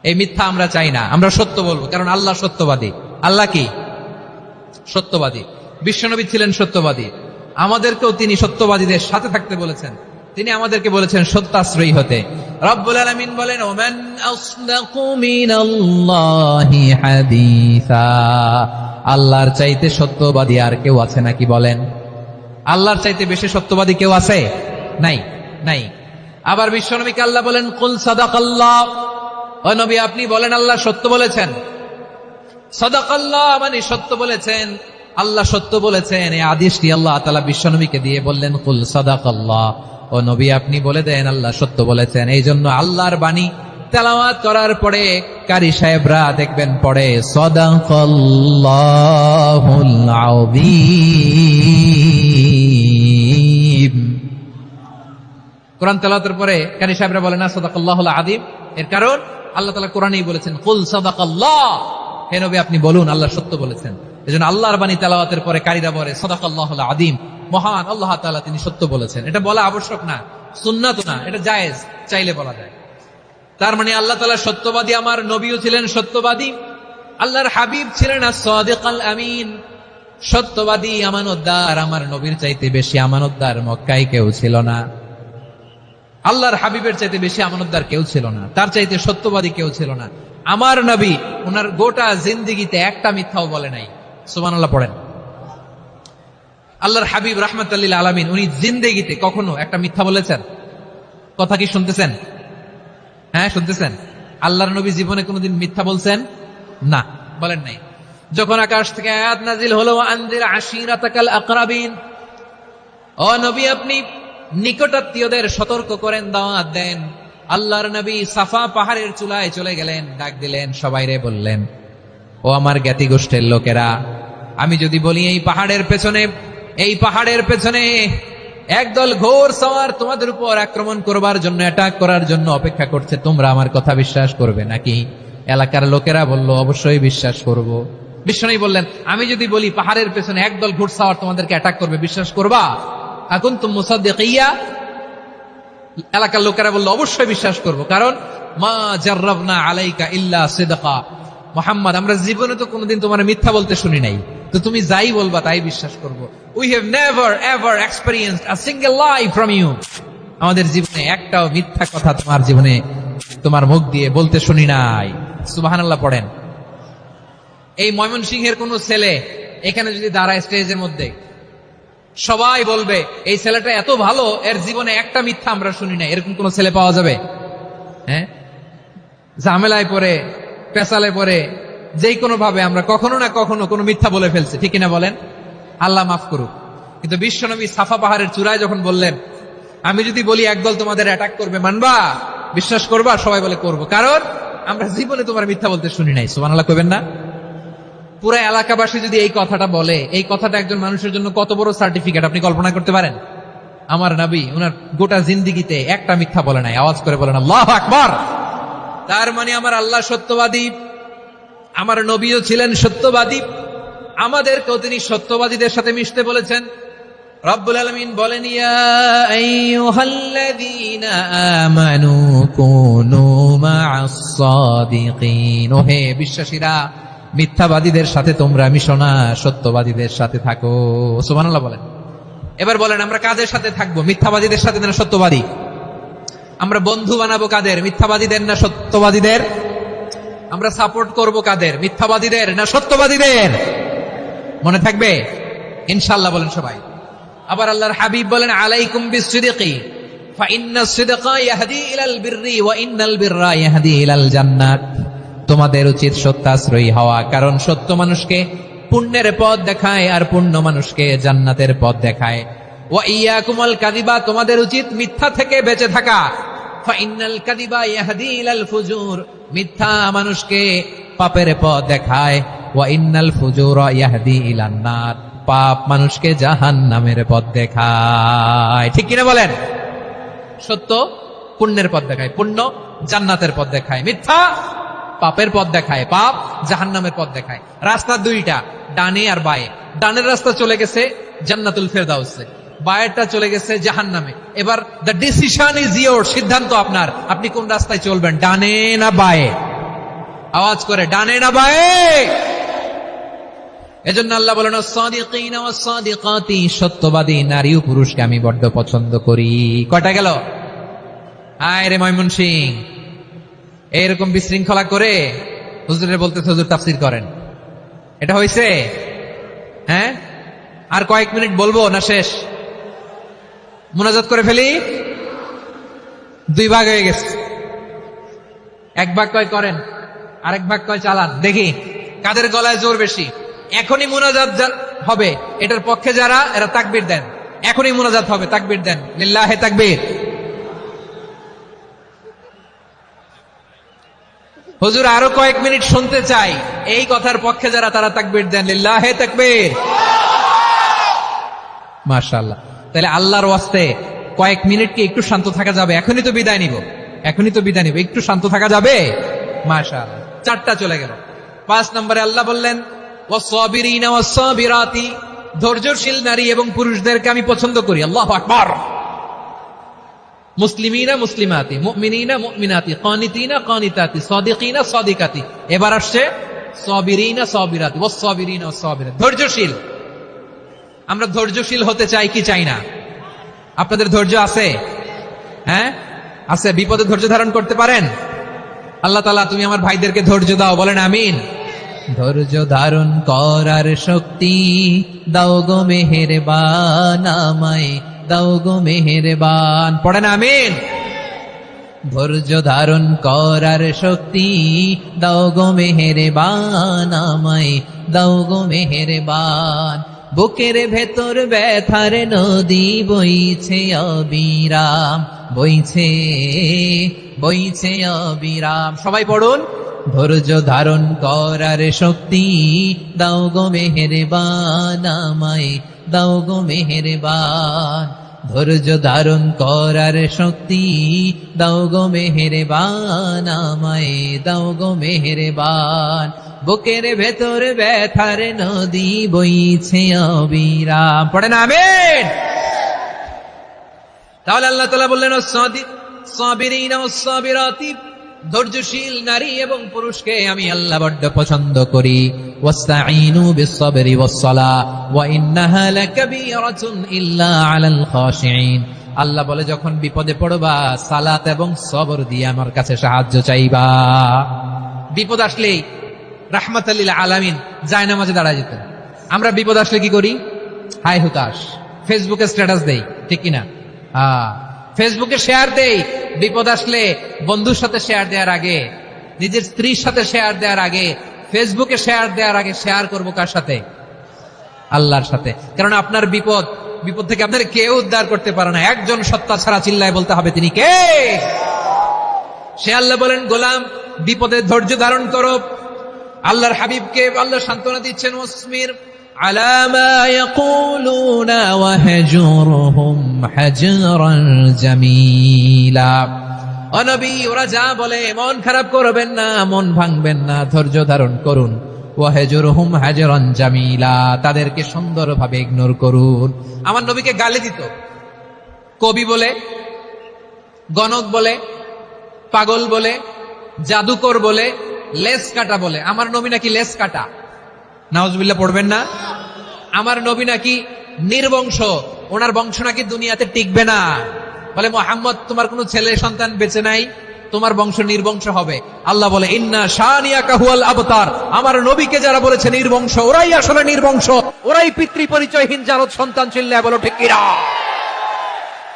এই মিথ্যা আমরা চাই না, আমরা সত্য বলবো, কারণ আল্লাহ সত্যবাদী। আল্লাহ কি? সত্যবাদী। বিশ্বনবী ছিলেন সত্যবাদী, আমাদেরকেও তিনি সত্যবাদীদের সাথে থাকতে বলেছেন। তিনি আমাদেরকে বলেছেন সত্যাশ্রয়ী হতে। রব্বুল আলামিন বলেন, ওমান আসদাকু মিনাল্লাহি হাদিসা। আল্লাহর চাইতে সত্যবাদী আর কেউ আছে নাকি বলেন? আল্লাহর চাইতে বেশি সত্যবাদী কেউ আছে? নাই, নাই। আবার বিশ্বনবীকে আল্লাহ বলেন, কুল সাদাকাল্লাহ। ও নবী, আপনি বলেন আল্লাহ সত্য বলেছেন। সাদাকাল্লাহ মানে সত্য বলেছেন, আল্লাহ সত্য বলেছেন। এই আদেশটি আল্লাহ তাআলা বিশ্বনবীকে দিয়ে বললেন, কুল সাদাকাল্লাহ। ও নবী, আপনি বলে দেন আল্লাহ সত্য বলেছেন। এই জন্য আল্লাহর বাণী তেলাওয়াত করার পরে কারি সাহেবরা দেখবেন পড়ে সাদাকাল্লাহুল আযীম। কোরআন তেলাওয়াতের পরে কারি সাহেবরা বলে না সাদাকাল্লাহুল আযীম। এর কারণ আল্লাহ তাআলা কোরআনেই বলেছেন, কুল সাদাকাল্লাহ। হে নবী, আপনি বলুন আল্লাহ সত্য বলেছেন। এজন্য আল্লাহর বাণী তেলাওয়াতের পরে কারিরা বলে সাদাকাল্লাহুল আযীম, মহান আল্লাহ তাআলা তিনি সত্য বলেছেন। এটা বলা আবশ্যক না, সুন্নাত না, এটা জায়েজ, চাইলে বলা যায়। তার মানে আল্লাহ তাআলা সত্যবাদী, আমার নবীও ছিলেন সত্যবাদী, আল্লাহর হাবিব ছিলেন as-সাদিকাল আমিন, সত্যবাদী, আমানতদার। আমার নবীর চাইতে বেশি আমানতদার মক্কায় কেউ ছিল না, আল্লাহর হাবিবের চাইতে বেশি আমানতদার কেউ ছিল না, তার চাইতে সত্যবাদী কেউ ছিল না। আমার নবী ওনার গোটা জিন্দেগিতে একটা মিথ্যাও বলে নাই। সুবহানাল্লাহ পড়েন। আল্লাহর হাবিব রাহমাতুল লিল আলামিন উনি জিন্দেগিতে কখনো একটা মিথ্যা বলেছেন? কথা কি শুনতেছেন? হ্যাঁ, শুনতেছেন? আল্লাহর নবী জীবনে কোনোদিন মিথ্যা বলছেন? না, বলেন নাই। যখন আকাশ থেকে আয়াত নাজিল হলো, আনজির আশিরাতাকাল আকরাবিন, ও নবী আপনি নিকটাত্মীয়দের সতর্ক করেন, দাওয়াত দেন। আল্লাহর নবী সাফা পাহাড়ের চূড়ায় চলে গেলেন, ডাক দিলেন, সবাইরে বললেন, ও আমার জ্ঞাতি গোষ্ঠীর লোকেরা, আমি যদি বলি এই পাহাড়ের পেছনে একদল ঘোর সওয়ার তোমাদের উপর আক্রমণ করবার জন্য, অ্যাটাক করার জন্য অপেক্ষা করছে, তোমরা আমার কথা বিশ্বাস করবে নাকি? এলাকার লোকেরা বলল, অবশ্যই বিশ্বাস করব। বিশ্বনবী বললেন, আমি যদি বলি পাহাড়ের পেছনে একদল ঘোড়সাওয়ার তোমাদেরকে অ্যাটাক করবে, বিশ্বাস করবা? আকুনতুম মুসাদ্দিকিয়া? এলাকার লোকেরা বলল, অবশ্যই বিশ্বাস করব, কারণ মা জাররাবনা আলাইকা ইল্লা সিদকা। মুহাম্মদ, আমরা জীবনে তো কোনোদিন তোমার মিথ্যা বলতে শুনি নাই, তো তুমি যাই বলবা তাই বিশ্বাস করব। We have never ever experienced a single lie from you. আমাদের জীবনে একটাও মিথ্যা কথা তোমার জীবনে, তোমার মুখ দিয়ে বলতে শুনি নাই। সুবহানাল্লাহ পড়েন। এই ময়মনসিংহের কোন ছেলে এখানে যদি দাঁড়ায় স্টেজের মধ্যে, সবাই বলবে এই ছেলেটা এত ভালো, এর জীবনে একটা মিথ্যা আমরা শুনি না। এরকম কোন ছেলে পাওয়া যাবে? হ্যাঁ, ঝামেলায় পড়ে, পেশালে পড়ে, যেই কোনো ভাবে আমরা কখনো না কখনো কোনো মিথ্যা বলে ফেলছি, ঠিক কিনা বলেন? আল্লাহ মাফ করুক। কিন্তু বিশ্বনবী সাফা পাহাড়ের চূড়ায় যখন বললেন, আমি যদি বলি একদল তোমাদের অ্যাটাক করবে, মানবা? বিশ্বাস করবা? সবাই বলে করব, কারণ আমরা জীবনে তোমার মিথ্যা বলতে শুনি নাই। সুবহানাল্লাহ কইবেন না? পুরো এলাকাবাসী যদি এই কথাটা বলে, এই কথাটা একজন মানুষের জন্য কত বড় সার্টিফিকেট আপনি কল্পনা করতে পারেন? আমার নবী উনার গোটা জিন্দেগিতে একটা মিথ্যা বলে নাই। আওয়াজ করে বলেন আল্লাহু আকবার। তার মানে আমার আল্লাহ সত্যবাদী, আমার নবীও ছিলেন সত্যবাদী, আমাদেরকেও তিনি সত্যবাদীদের সাথে মিশতে বলেছেন। রব্বুল আলামিন বলেন, ইয়া আইয়ুহাল্লাযীনা আমানু কুনু মা'আস সাদিকিন। ওহে বিশ্বাসীরা, মিথ্যাবাদীদের সাথে তোমরা মিশো না, সত্যবাদীদের সাথে থাকো। সুবহানাল্লাহ বলেন। এবার বলেন, আমরা কাদের সাথে থাকবো? মিথ্যাবাদীদের সাথে না সত্যবাদী? আমরা বন্ধু বানাবো কাদের? মিথ্যাবাদীদের না সত্যবাদীদের? আমরা সাপোর্ট করব কাদের? মিথ্যাবাদীদের না সত্যবাদীদের? মনে থাকবে ইনশাআল্লাহ, বলেন সবাই। আবার আল্লাহর হাবিব বলেন, আলাইকুম বিসসিদকি ফাইন্নাস সিদকা ইয়াহদি ইলাল বিররি ওয়া ইন্নাল বিররা ইয়াহদি ইলাল জান্নাত। তোমাদের উচিত সত্যাশ্রয়ী হওয়া, কারণ সত্য মানুষকে পুণ্যের পথ দেখায় আর পুণ্য মানুষকে জান্নাতের পথ দেখায়। ওয়া ইয়াকুমুল কাযিবা, তোমাদের উচিত মিথ্যা থেকে বেঁচে থাকা। ফাইন্নাল কাযিবা ইয়াহদি ইলাল ফুজুর, মিথ্যা মানুষকে পাপের পথ দেখায়। ওয়া ইন্নাল ফুজুরা ইয়াহদি ইলান নার, পাপ মানুষকে জাহান্নামের পথ দেখায়। ঠিক কিনা বলেন? সত্য পুণ্যের পথ দেখায়, পুণ্য জান্নাতের পথ দেখায়, মিথ্যা পাপের পথ দেখায়, পাপ জাহান্নামের পথ দেখায়। রাস্তা দুইটা, ডানে আর বায়ে। ডানের রাস্তা চলে গেছে জান্নাতুল ফেরদাউসে, বায়েরটা চলে গেছে জাহান্নামে। এবার দ্য ডিসিশন ইজ ইয়োর, সিদ্ধান্ত আপনার, আপনি কোন রাস্তায় চলবেন, ডানে না বায়ে? আওয়াজ করে, ডানে না বায়ে? এজন্য আল্লাহ বলেন সাদিকিনা ওয়াস সাদিকাতি, সত্যবাদী নারী ও পুরুষকে আমি বড্ড পছন্দ করি। কয়টা গেল? আয় রে ময়মনসিং, এইরকম বিশৃঙ্খলা করে হুজুরে বলতেছে হুজুর তাফসীর করেন, এটা হইছে? হ্যাঁ, আর কয়েক মিনিট বলবো না শেষ? মুনাজাত করে ফেলি। দুই ভাগ হয়ে গেছে, এক ভাগ কয় করেন, আরেক ভাগ কয় চালান। দেখি কাদের গলায় জোর বেশি। এখনই মুনাজাত হবে, এটার পক্ষে যারা, এরা তাকবীর দেন। এখনই মুনাজাত হবে, তাকবীর দেন, লিল্লাহে তাকবীর। হুজুর আরো কয়েক মিনিট শুনতে চাই, এই কথার পক্ষে যারা, তারা তাকবীর দেন, লিল্লাহে তাকবীর। মাশাআল্লাহ। তাহলে আল্লাহর ওয়াস্তে কয়েক মিনিট কি একটু শান্ত থাকা যাবে? এখনই তো বিদায় নিব, এখনই তো বিদায় নিব, একটু শান্ত থাকা যাবে? মাশাআল্লাহ। চারটা চলে গেল। 5 নম্বরে আল্লাহ বললেন ওয়াস-সাবিরিনা ওয়াস-সাবিরাতি, ধৈর্যশীল নারী এবং পুরুষদেরকে আমি পছন্দ করি। আল্লাহু আকবার। মুসলিমিনা মুসলিমাতি, মুমিনিনা মুমিনাতি, কানিতিনা কানিতাতি, সাদিকিনা সাদিকাতি। এবার আসছে সাবিরিনা সাবিরাতি, ওয়াস-সাবিরিনা ওয়াস-সাবিরাত, ধৈর্যশীল। আমরা ধৈর্যশীল হতে চাই কি চাই না? আপনাদের ধৈর্য আছে? হ্যাঁ আছে। বিপদে ধৈর্য ধারণ করতে পারেন? আল্লাহ তাআলা তুমি আমার ভাইদেরকে ধৈর্য দাও, বলেন আমিন। ধৈর্য ধারণ করার শক্তি দাও গো মেহেরবান, আমায় দাও গো মেহেরবান, পড়েন আমিন। ধৈর্য ধারণ করার শক্তি দাও গো মেহেরবান, আমায় দাও গো মেহেরবান। বুকের ভেতর ব্যথার নদী বইছে অবিরাম, বইছে বইছে অবিরাম। সবাই পড়ুন, ধৈর্য ধারণ করার শক্তি দাও গো মেহেরবান, আমায় দাও গো মেহেরবান। ধৈর্য ধারণ করার শক্তি দাও গো মেহেরবান, আমায় দাও গো মেহেরবান। বুকের ভেতর ব্যথার নদী বইছে অবিরাম, পড়েন আমিন। তাহলে আল্লাহ তাআলা বললেন সাবিরিনা ওয়াস-সাবিরাতি, ধৈর্যশীল নারী এবং পুরুষকে আমি আল্লাহ বড্ড পছন্দ করি। ওয়াস্তাঈনু বিস-সাবরি ওয়াস-সালাহ ওয়া ইন্নাহা লাকাবীরাতুন ইল্লা আলাল খাশিঈন। আল্লাহ বলে যখন বিপদে পড়বা সালাত এবং সবর দিয়ে আমার কাছে সাহায্য চাইবা। বিপদ আসলেই রাহমাতাল লিল আলামিন জায়নামাজে দাঁড়ায় যেতেন। আমরা বিপদ আসলে কি করি? হাই হুতাশ, ফেসবুকে স্ট্যাটাস দেই, ঠিক কিনা? ফেসবুকে শেয়ার দেই। বিপদ আসলে বন্ধুর সাথে শেয়ার দেওয়ার আগে, নিজের স্ত্রীর সাথে শেয়ার দেওয়ার আগে, ফেসবুকে শেয়ার দেওয়ার আগে শেয়ার করবো কার সাথে? আল্লাহর সাথে। কারণ আপনার বিপদ থেকে আপনার কেউ উদ্ধার করতে পারে না, একজন সত্তা ছাড়া। চিল্লায় বলতে হবে তিনি কে? সে আল্লাহ বলেন গোলাম বিপদে ধৈর্য ধারণ করো। আল্লাহর হাবিবকে আল্লাহ সান্ত্বনা দিচ্ছেন, ওয়াসমির আলা মা ইয়াকুলুনা ওয়াহজুরহুম হাজরান জামিলা। ও নবী, ওরা যা বলে মন খারাপ করবেন না, মন ভাঙবেন না, ধৈর্য ধারণ করুন। ওয়াহজুরহুম হাজরান জামিলা, তাদেরকে সুন্দরভাবে ইগনোর করুন। আমার নবীকে গালি দিত কবি বলে, গণক বলে, পাগল বলে, জাদুকর বলে, লেস কাটা বলে। আমার নবী নাকি লেস কাটা, নাউজুবিল্লাহ পড়বেন না। আমার নবী নাকি নির্বংশ, ওনার বংশ নাকি দুনিয়াতে টিকবে না। বলে মুহাম্মদ তোমার কোনো ছেলে সন্তান বেঁচে নাই, তোমার বংশ নির্বংশ হবে। আল্লাহ বলে ইন্না শানিয়াকা হুয়াল আবতার, আমার নবীকে যারা বলেছে নির্বংশ, ওরাই আসলে নির্বংশ, ওরাই পিতৃ পরিচয়হীন জারদ সন্তান। চিল্লায় বলো ঠিক কিনা?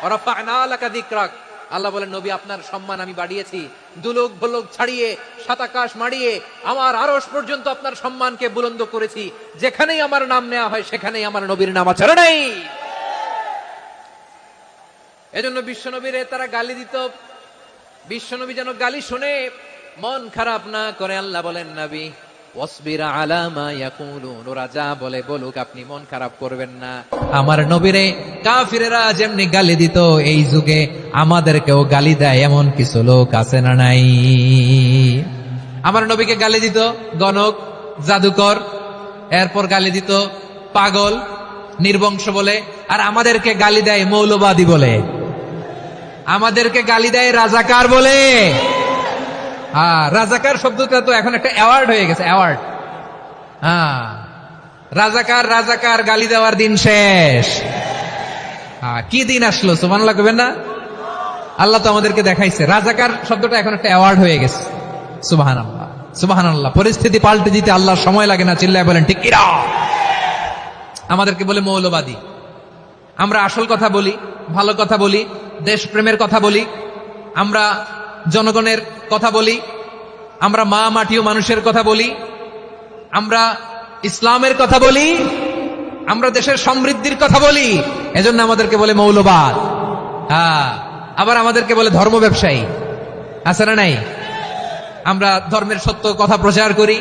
ওয়ারাফা'না লাকা যিকরাক। আল্লাহ বলেন নবী আপনার সম্মান আমি বাড়িয়েছি, দুলুক ভুলুক ছাড়িয়ে সাতাকাশ মাড়িয়ে আমার আরশ পর্যন্ত আপনার সম্মানকে বুলন্দ করেছি। যেখানেই আমার নাম নেওয়া হয় সেখানেই আমার নবীর নাম আছে নেই। এজন্য বিশ্বনবীরে তারা গালি দিত। বিশ্বনবী যেন গালি শুনে মন খারাপ না করে আল্লাহ বলেন নবী ওয়াসবির আলা মা ইয়াকুলুন, ওরা যা বলে বলুক, আপনি মন খারাপ করবেন না। আমার নবীরে কাফিরেরা যেমনি গালি দিত, এই যুগে আমাদেরকেও গালি দেয় এমন কিছু লোক আছে না নাই? আমার নবীকে গালি দিত গণক, জাদুকর, এরপর গালি দিত পাগল, নির্বংশ বলে, আর আমাদেরকে গালি দেয় মৌলবাদী বলে, আমাদেরকে গালি দেয় রাজাকার বলে। রাজাকার শব্দটা তো এখন একটা অ্যাওয়ার্ড হয়ে গেছে, অ্যাওয়ার্ড। রাজাকার রাজাকার গালি দেওয়ার দিন শেষ। কি দিন আসলো, সুবহানাল্লাহ কইবেন না? আল্লাহ তো আমাদেরকে দেখাইছে, রাজাকার শব্দটা এখন একটা অ্যাওয়ার্ড হয়ে গেছে। সুবহানাল্লাহ, সুবহানাল্লাহ। পরিস্থিতি পাল্টে দিতে আল্লাহর সময় লাগে না, চিল্লায় বলেন ঠিক কিনা? আমাদেরকে বলে মৌলবাদী। আমরা আসল কথা বলি, ভালো কথা বলি, দেশপ্রেমের কথা বলি, আমরা জনগণের কথা বলি, আমরা মা মাটি ও মানুষের কথা বলি, আমরা ইসলামের কথা বলি, আমরা দেশের সমৃদ্ধির কথা বলি, এজন্য আমাদেরকে বলে মৌলবাদ। আবার আমাদেরকে বলে ধর্ম ব্যবসায়ী, আছে না নাই? আমরা ধর্মের সত্য কথা প্রচার করি,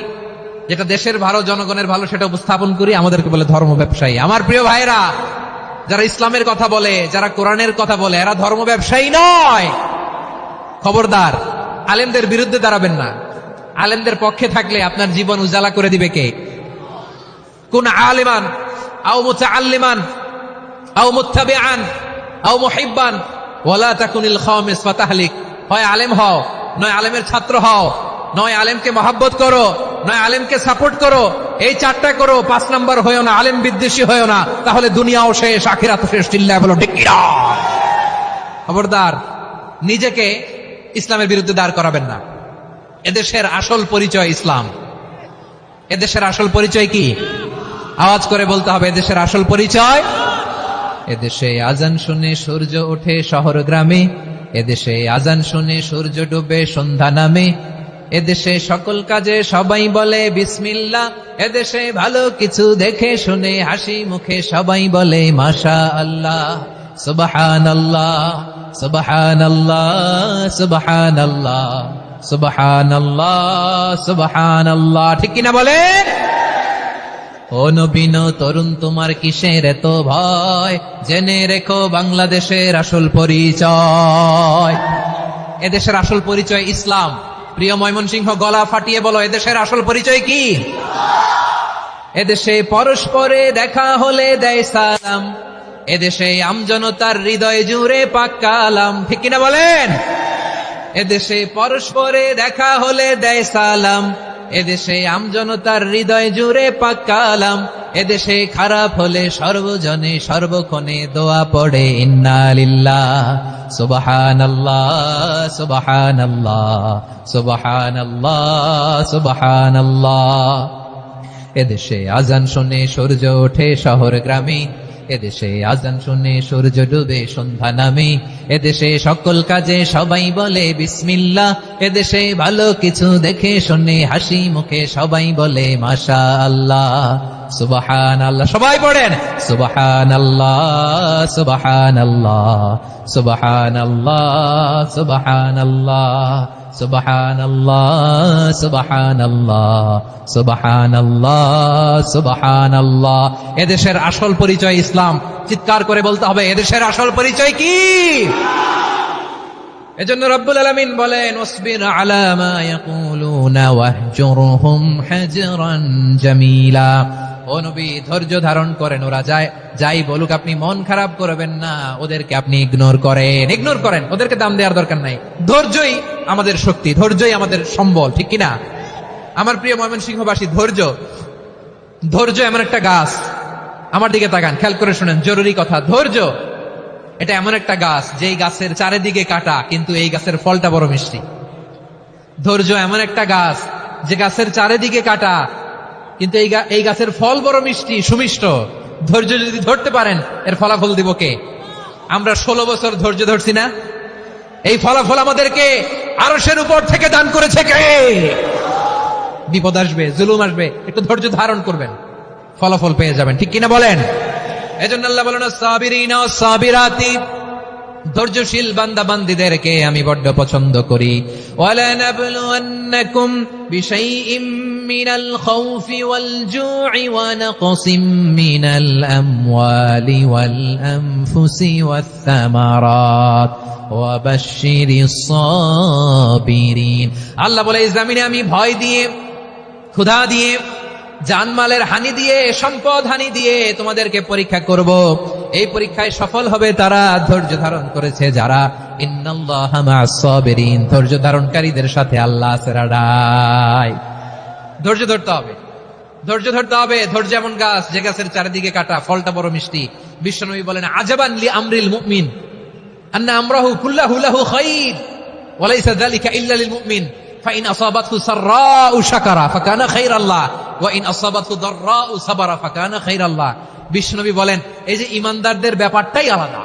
যেটা দেশের ভালো, জনগণের ভালো, সেটা উপস্থাপন করি, আমাদেরকে বলে ধর্ম ব্যবসায়ী। আমার প্রিয় ভাইরা, যারা ইসলামের কথা বলে, যারা কোরআনের কথা বলে, এরা ধর্ম ব্যবসায়ী নয়। খবরদার, আলেমদের বিরুদ্ধে দাঁড়াবেন না। আলেমদের পক্ষে থাকলে আপনার জীবন উজালা করে দিবে কে? কোন আলিমান আও মুতাআল্লিমান আও মুত্তাবিআন আও মুহিব্বান ওয়ালা তাকুনিল খামিস ফাতাহলিক। হয় আলেম হও, নয় আলেমের ছাত্র হও, নয় আলেমকে মহব্বত করো, নয় আলেমকে সাপোর্ট করো। এই চারটা করো, 5 নাম্বার হয়েও না, আলেম বিদ্বেষী হয়েও না, তাহলে দুনিয়াও শেষ, আখিরাতও শেষ। চিল্লায় বলো ঠিক কিনা? খবরদার, নিজেকে ইসলামের বিরুদ্ধে দাঁড় করাবেন না। এদেশের আসল পরিচয় ইসলাম। এদেশের আসল পরিচয় কি? আওয়াজ করে বলতে হবে, এদেশের আসল পরিচয়। এদেশে আজান শুনে সূর্য ওঠে শহর গ্রামে, এদেশে আজান শুনে সূর্য ডুবে সন্ধ্যা নামে, এদেশে সকল কাজে সবাই বলে বিসমিল্লাহ, এদেশে ভালো কিছু দেখে শুনে হাসি মুখে সবাই বলে মাশাআল্লাহ, সুবহানাল্লাহ, সুবহানাল্লাহ, সুবহানাল্লাহ, সুবহানাল্লাহ, সুবহানাল্লাহ। ঠিক কিনা বলে? ও নবীন তরুণ, তোমার কিসের এত ভয়? জেনে রেখো বাংলাদেশের আসল পরিচয়। এদেশের আসল পরিচয় ইসলাম। প্রিয় ময়মনসিংহ, গলা ফাটিয়ে বলো, এদেশের আসল পরিচয় কি? এদেশে পরস্পরে দেখা হলে দেয় সালাম, এদেশে আমজনতার হৃদয় জুড়ে পাক কালাম। ঠিক কিনা বলেন? এদেশে পরস্পরে দেখা হলে দেয় সালাম, এদেশে আমজনতার হৃদয় জুড়ে পাক কালাম, এদেশে খারাপ হলে সর্বজনে সর্বক্ষণে দোয়া পড়ে ইন্না লিল্লাহ, সুবহানাল্লাহ, সুবহানাল্লাহ, সুবহানাল্লাহ, সুবহানাল্লাহ। এদেশে আজান শুনে সূর্য ওঠে শহর গ্রামে, এদেশে আজান শুনে সূর্য ডুবে সন্ধ্যা নামে, এদেশে সকল কাজে সবাই বলে বিসমিল্লাহ, এদেশে ভালো কিছু দেখে শুনে হাসি মুখে সবাই বলে মাশাআল্লাহ, সুবহানাল্লাহ। সবাই পড়েন সুবহানাল্লাহ, সুবহানাল্লাহ, সুবহানাল্লাহ, সুবহানাল্লাহ, সুবহানাল্লাহ, সুবহানাল্লাহ, সুবহানাল্লাহ, সুবহানাল্লাহ। এদেশের আসল পরিচয় ইসলাম। চিৎকার করে বলতে হবে, এদেশের আসল পরিচয় কি? এজন্য রব্বুল আলামিন বলেন, ওয়াসবির আলা মা ইয়াকুলুনা ওয়াহজুরহুম হাজরান জামিলা। ও নবী, ধৈর্য ধারণ করেন, ওরা যাই বলুক আপনি মন খারাপ করবেন না, ওদেরকে আপনি ইগনোর করেন, ওদেরকে দাম দেওয়ার দরকার নাই। ধৈর্যই আমাদের শক্তি, ধৈর্যই আমাদের সম্বল। ঠিক কিনা? আমার প্রিয় ময়মনসিংহবাসী, ধৈর্য এমন একটা গাছ। আমার দিকে তাকান, খেয়াল করে শুনেন, জরুরি কথা। ধৈর্য এটা এমন একটা গাছ, যেই গাছের চারিদিকে কাটা, কিন্তু এই গাছের ফলটা বড় মিষ্টি। ধৈর্য এমন একটা গাছ, যে গাছের চারিদিকে কাটা, কিন্তু এই গাছের ফল বড় মিষ্টি, সুমিষ্ট। ধৈর্য যদি ধরতে পারেন, এর ফলাফল দিব কে? আমরা 16 বছর ধৈর্য ধরছি না? এই ফলাফল আমাদেরকে আরশের উপর থেকে দান করেছে কে? বিপদ আসবে, জুলুম আসবে, একটু ধৈর্য ধারণ করবেন, ফলাফল পেয়ে যাবেন। ঠিক কিনা বলেন? এজন্য আল্লাহ বলেন, সাবিরিনা ওয়াস সাবিরাতি ধৈর্যশীল বান্দা বান্দীদেরকে আমি বড্ড পছন্দ করি। ওয়ালানাবলুওয়ান্নাকুম বিশাইইম মিনাল খাউফি ওয়াল জু'i ওয়া নাকসিম মিনাল আমওয়ালি ওয়াল আনফুসি ওয়াস সামারাত ওয়া বাশশিরিস সাবিরিন। আল্লাহ বলে, এই জমিনে আমি ভয় দিয়ে, ক্ষুধা দিয়ে, জানমালের হানি দিয়ে, সম্পদ হানি দিয়ে তোমাদেরকে পরীক্ষা করব। এই পরীক্ষায় সফল হবে তারা ধৈর্য ধারণ করেছে যারা। ইন্নাল্লাহা মা'আস সাবিরিন, ধৈর্য ধারণকারীদের সাথে আল্লাহ আছে রাডাই। ধৈর্য ধরতে হবে, ধৈর্য ধরতে হবে। ধৈর্য এমন গাছ যে গাছের চারিদিকে কাটা, ফলটা বড় মিষ্টি। বিশ্বনবী বলেন, আজাবান লি আমরিল মুমিন আন্না আমরাহু কুল্লাহু লাহু খাইর ওয়া লাইসা যালিকা ইল্লা লিল মুমিন ফাইন আসাবাতহু সাররাউ শাকারা ফাকানা খাইরাল্লাহ ওয়া ইন আসাবাতহু দাররাউ সাবারা ফাকানা খাইরাল্লাহ। বিশ্বনবী বলেন, এই যে ইমানদারদের ব্যাপারটাই আলাদা,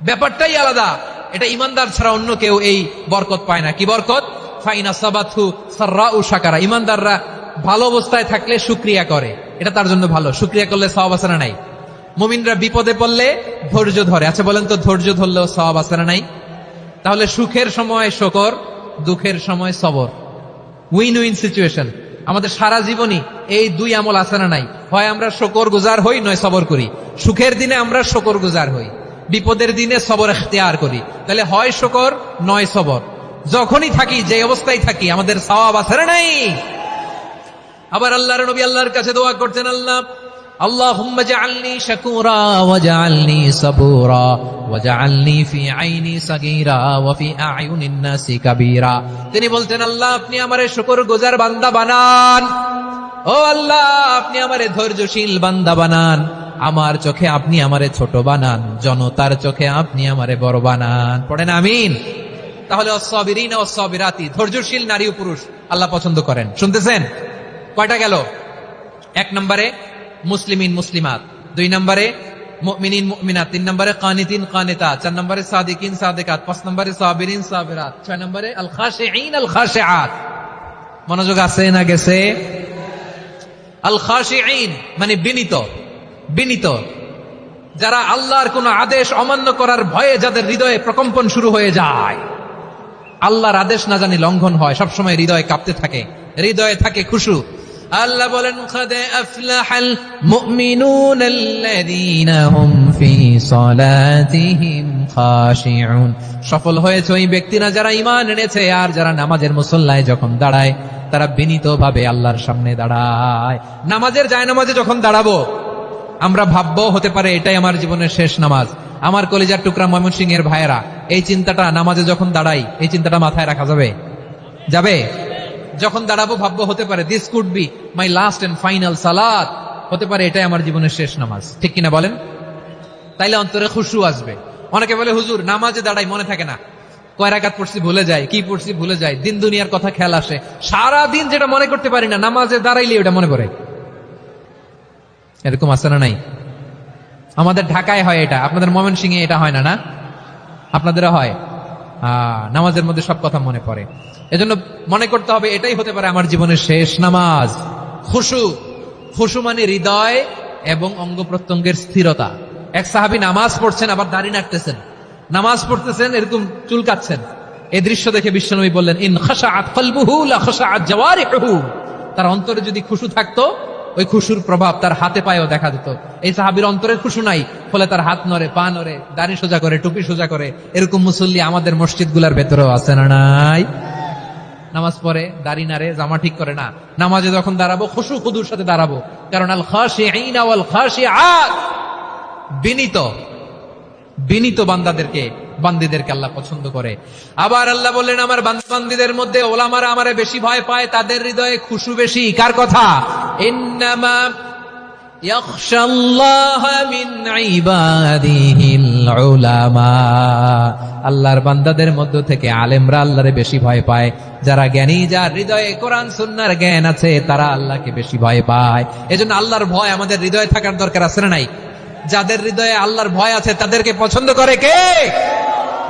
ব্যাপারটাই আলাদা। এটা ইমানদার ছাড়া অন্য কেউ এই বরকত পায় না। কি বরকত? ফাইন আসাবাতহু সাররাউ শাকারা। ইমানদাররা ভালো অবস্থায় থাকলে শুকরিয়া করে, এটা তার জন্য ভালো। শুকরিয়া করলে সওয়াব আছে না নাই? মুমিনরা বিপদে পড়লে ধৈর্য ধরে। আচ্ছা বলেন তো, ধৈর্য ধরলেও সওয়াব আছে না নাই? তাহলে সুখের সময় শুকর, দুঃখের সময় সবর, উইন উইন সিচুয়েশন। আমাদের সারা জীবনই এই দুই আমল আছে না নাই? হয় আমরা শুকর গুজার হই, নয় সবর করি। সুখের দিনে আমরা শুকর গুজার হই, বিপদের দিনে সবর ইখতিয়ার করি। তাহলে হয় শুকর নয় সবর। যখনই থাকি, যে অবস্থায় থাকি, আমাদের সওয়াব আছে না নাই? আবার আল্লাহর নবী আল্লাহর কাছে দোয়া করতেন, আল্লাহ আল্লাহুম্মা জাআলনি শাকুরা ওয়াজআলনি সাবুরা ওয়াজআলনি ফি আইনি সাগীরা ওয়া ফি আ'য়ুনিন নাসি কাবীরা। তিনি বলতেন, আল্লাহ আপনি আমারে শুকরগুজার বান্দা বানান, ও আল্লাহ আপনি আমারে ধৈর্যশীল বান্দা বানান, আমার চোখে আপনি আমারে ছোট বানান, জনতার চোখে আপনি আমারে বড় বানান। পড়েন আমিন। তাহলে আস-সাবিরিনা ওয়াস-সাবিরাতি, ধৈর্যশীল নারী ও পুরুষ আল্লাহ পছন্দ করেন। শুনতেছেন? কয়টা গেল? এক নম্বরে মুসলিমিন মুসলিমাত, দুই নম্বরে মুমিনিন মুমিনাত, তিন নম্বরে কানিতিন কানিতাত, চার নম্বরে সাদিকিন সাদিকাত, পাঁচ নম্বরে সাবিরিন সাবিরাত, ছয় নম্বরে আল খাশিঈন আল খাশিআত। মনোযোগ আছে না গেছে? আল খাশিঈন মানে বিনীত, বিনীত, যারা আল্লাহর কোন আদেশ অমান্য করার ভয়ে যাদের হৃদয়ে প্রকম্পন শুরু হয়ে যায়, আল্লাহর আদেশ না জানি লঙ্ঘন হয়, সবসময় হৃদয় কাঁপতে থাকে, হৃদয়ে থাকে খুশু। আল্লাহ বলেন, قد أفلح المؤمنون الذين هم في صلاتهم خاشعون। সফল হয়েছে ওই ব্যক্তিরা যারা ঈমান এনেছে আর যারা নামাজের মুসল্লায় যখন দাঁড়ায় তারা বিনীতভাবে আল্লাহর সামনে দাঁড়ায়। নামাজের জায়নামাজে যখন দাঁড়াবো আমরা ভাববো হতে পারে এটাই আমার জীবনের শেষ নামাজ। আমার কলিজার টুকরা ময়মনসিংহের ভাইয়েরা, এই চিন্তাটা নামাজে যখন দাঁড়াই, এই চিন্তাটা মাথায় রাখা যাবে? যাবে? যখন দাঁড়াবো ভাববো হতে পারে this could be my last and final সালাত, হতে পারে এটাই আমার জীবনের শেষ নামাজ। ঠিক কিনা বলেন? তাইলে অন্তরে খুশু আসবে। অনেকে বলে, হুজুর নামাজে দাঁড়াই মনে থাকে না, কয় রাকাত পড়ছি ভুলে যায়, কি পড়ছি ভুলে যায়, দিন দুনিয়ার কথা খেয়াল আসে, সারা দিন যেটা মনে করতে পারি না নামাজে দাঁড়াইলে ওটা মনে পড়ে। এরকম আছে না নাই? আমাদের ঢাকায় হয় এটা, আপনাদের ময়মনসিংহে এটা হয় না? না আপনাদেরও হয়? নামাজের মধ্যে সব কথা মনে পড়ে। এজন্য মনে করতে হবে এটাই হতে পারে আমার জীবনের শেষ নামাজ। খুশু, খুশু মানে হৃদয় এবং অঙ্গ প্রত্যঙ্গের স্থিরতা। এক সাহাবী নামাজ পড়ছেন আবার দাড়ি নাড়তেছেন, নামাজ পড়তেছেন এরকম চুলকাচ্ছেন। এই দৃশ্য দেখে বিশ্বনবী বললেন, ইন খাশাআত কলবুহু লা খাশাআত জাওয়ারিহুহু। তার অন্তরে যদি খুশু থাকতো, ওই খুশুর প্রভাব তার হাতে পায়েও দেখা যেত। এই সাহাবীর অন্তরে খুশু নাই, ফলে তার হাত নড়ে, পা নড়ে, দাড়ি সোজা করে, টুপি সোজা করে। এরকম মুসল্লি আমাদের মসজিদগুলোর ভেতরেও আছে না নাই? নামাজ পড়ে, দাড়ি নাড়ে, জামা ঠিক করে না। নামাজে যখন দাঁড়াবো খুশু খুদুর সাথে দাঁড়াবো, কারণ আল খাশিঈনা ওয়াল খাশিআত, বিনীত, বিনীত বান্দাদেরকে, বান্দীদেরকে আল্লাহ পছন্দ করে। আবার আল্লাহ বললেন, আমার বান্দীদের মধ্যে ওলামারা আমারে বেশি ভয় পায়, তাদের হৃদয়ে খুশু বেশি। কার কথা? ইন্নামা ইয়াখশাল্লাহা মিন ইবাদিহিল উলামা। আল্লাহর বান্দাদের মধ্য থেকে আলেমরা আল্লাহরে বেশি ভয় পায়। যারা জ্ঞানী, যার হৃদয়ে কোরআন সুন্নাহর জ্ঞান আছে, তারা আল্লাহকে বেশি ভয় পায়। এজন্য আল্লাহর ভয় আমাদের হৃদয়ে থাকার দরকার আছে না নাই? যাদের হৃদয়ে আল্লাহর ভয় আছে তাদেরকে পছন্দ করে কে?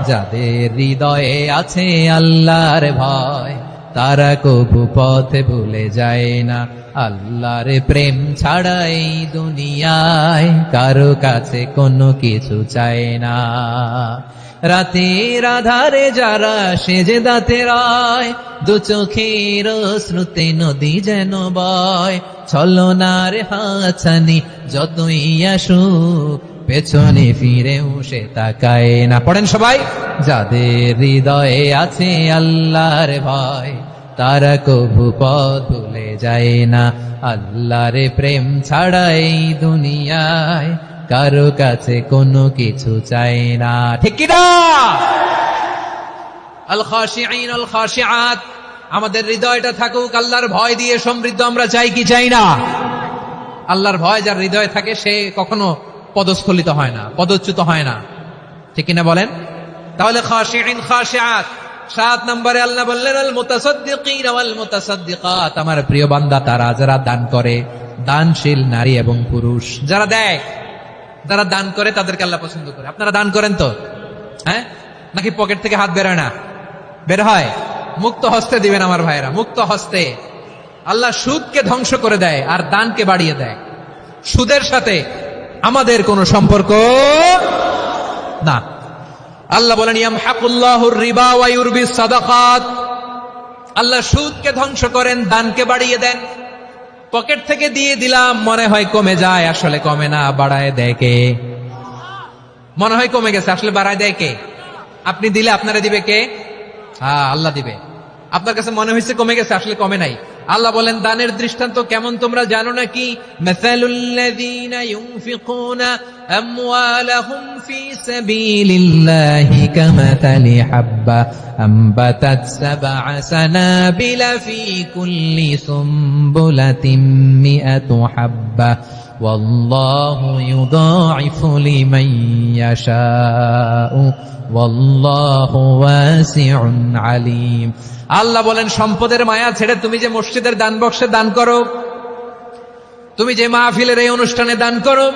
যাদের হৃদয়ে আছে আল্লাহর ভয়, তারা কবু পথে ভুলে যায় না। আল্লাহর প্রেম ছাড়া এই দুনিয়ায় কারো কাছে কোনো কিছু চায় না। রাতের আধারে যারা সেজদাতে রয়, দু চোখের শ্রুতে নদী যেন বয়, ছলনার হাতছানি যতই আসুক পেছনে ফিরেও সে তাকায় না। পড়েন সবাই, যাদের হৃদয়ে আছে আল্লাহর ভয়, তারা কবু পথ ভুলে যায় না। আল্লাহর প্রেম ছাড়া এই দুনিয়ায় কারো কাছে কোনো কিছু চাই না। ঠিক কি না? আল খাশিঈন আল খাশিআত, আমাদের হৃদয়টা থাকুক আল্লাহর ভয় দিয়ে সমৃদ্ধ। আমরা চাই কি চাই না? আল্লাহর ভয় যার হৃদয়ে থাকে সে কখনো পদস্খলিত হয় না, পদচ্যুত হয় না। ঠিক কিনা বলেন? তাহলে খাশিঈন খাশিআত। 7 নম্বরে আল্লাহ বললেন আল মুতাসাদ্দিকিন ওয়াল মুতাসাদ্দিকাত, আমার প্রিয় বান্দা তারা যারা দান করে, দানশীল নারী এবং পুরুষ যারা দেয়, যারা দান করে তাদেরকে আল্লাহ পছন্দ করে। আপনারা দান করেন তো? হ্যাঁ, নাকি পকেট থেকে হাত বের হয় না? বের হয়। মুক্ত হস্তে দিবেন আমার ভাইরা, মুক্ত হস্তে। আল্লাহ সুদকে ধ্বংস করে দেয় আর দানকে বাড়িয়ে দেয়। সুদের সাথে আমাদের কোনো সম্পর্ক না। আল্লাহ বলেন ইয়ামহাকুল্লাহুর রিবা ওয়া ইউরবিস সাদাকাত, আল্লাহ সুদকে ধ্বংস করেন, দানকে বাড়িয়ে দেন। পকেট থেকে দিয়ে দিলাম, মনে হয় কমে যায়, আসলে কমে না, বাড়ায় দেয় কে? মনে হয় কমে গেছে, আসলে বাড়ায় দেয় কে? আপনি দিলে আপনারা দিবে কে? হ্যাঁ, আল্লাহ দিবে। আপনার কাছে মনে হয়েছে কমে গেছে, আসলে কমে নাই। আল্লাহ বলেন দানের দৃষ্টান্ত কেমন তোমরা জানো নাকি? মাসালুল্লাযীনা ইউনফিকুনা আমওয়ালাহুম ফী সাবিলিল্লাহি কামাতালি হাব্বা আমবাতাত সাবআ সানাবিলা ফী কুল্লি সুমবুলাতিন মিআতু হাব্বা ওয়াল্লাহু ইউদাঈফু লিমান ইয়াশাউ ওয়াল্লাহু ওয়াসিউন আলীম। আল্লাহ বলেন সম্পদের মায়া ছেড়ে তুমি যে মসজিদের দান বক্সে দান করো, তুমি যে মাহফিলের এই অনুষ্ঠানে দান করো,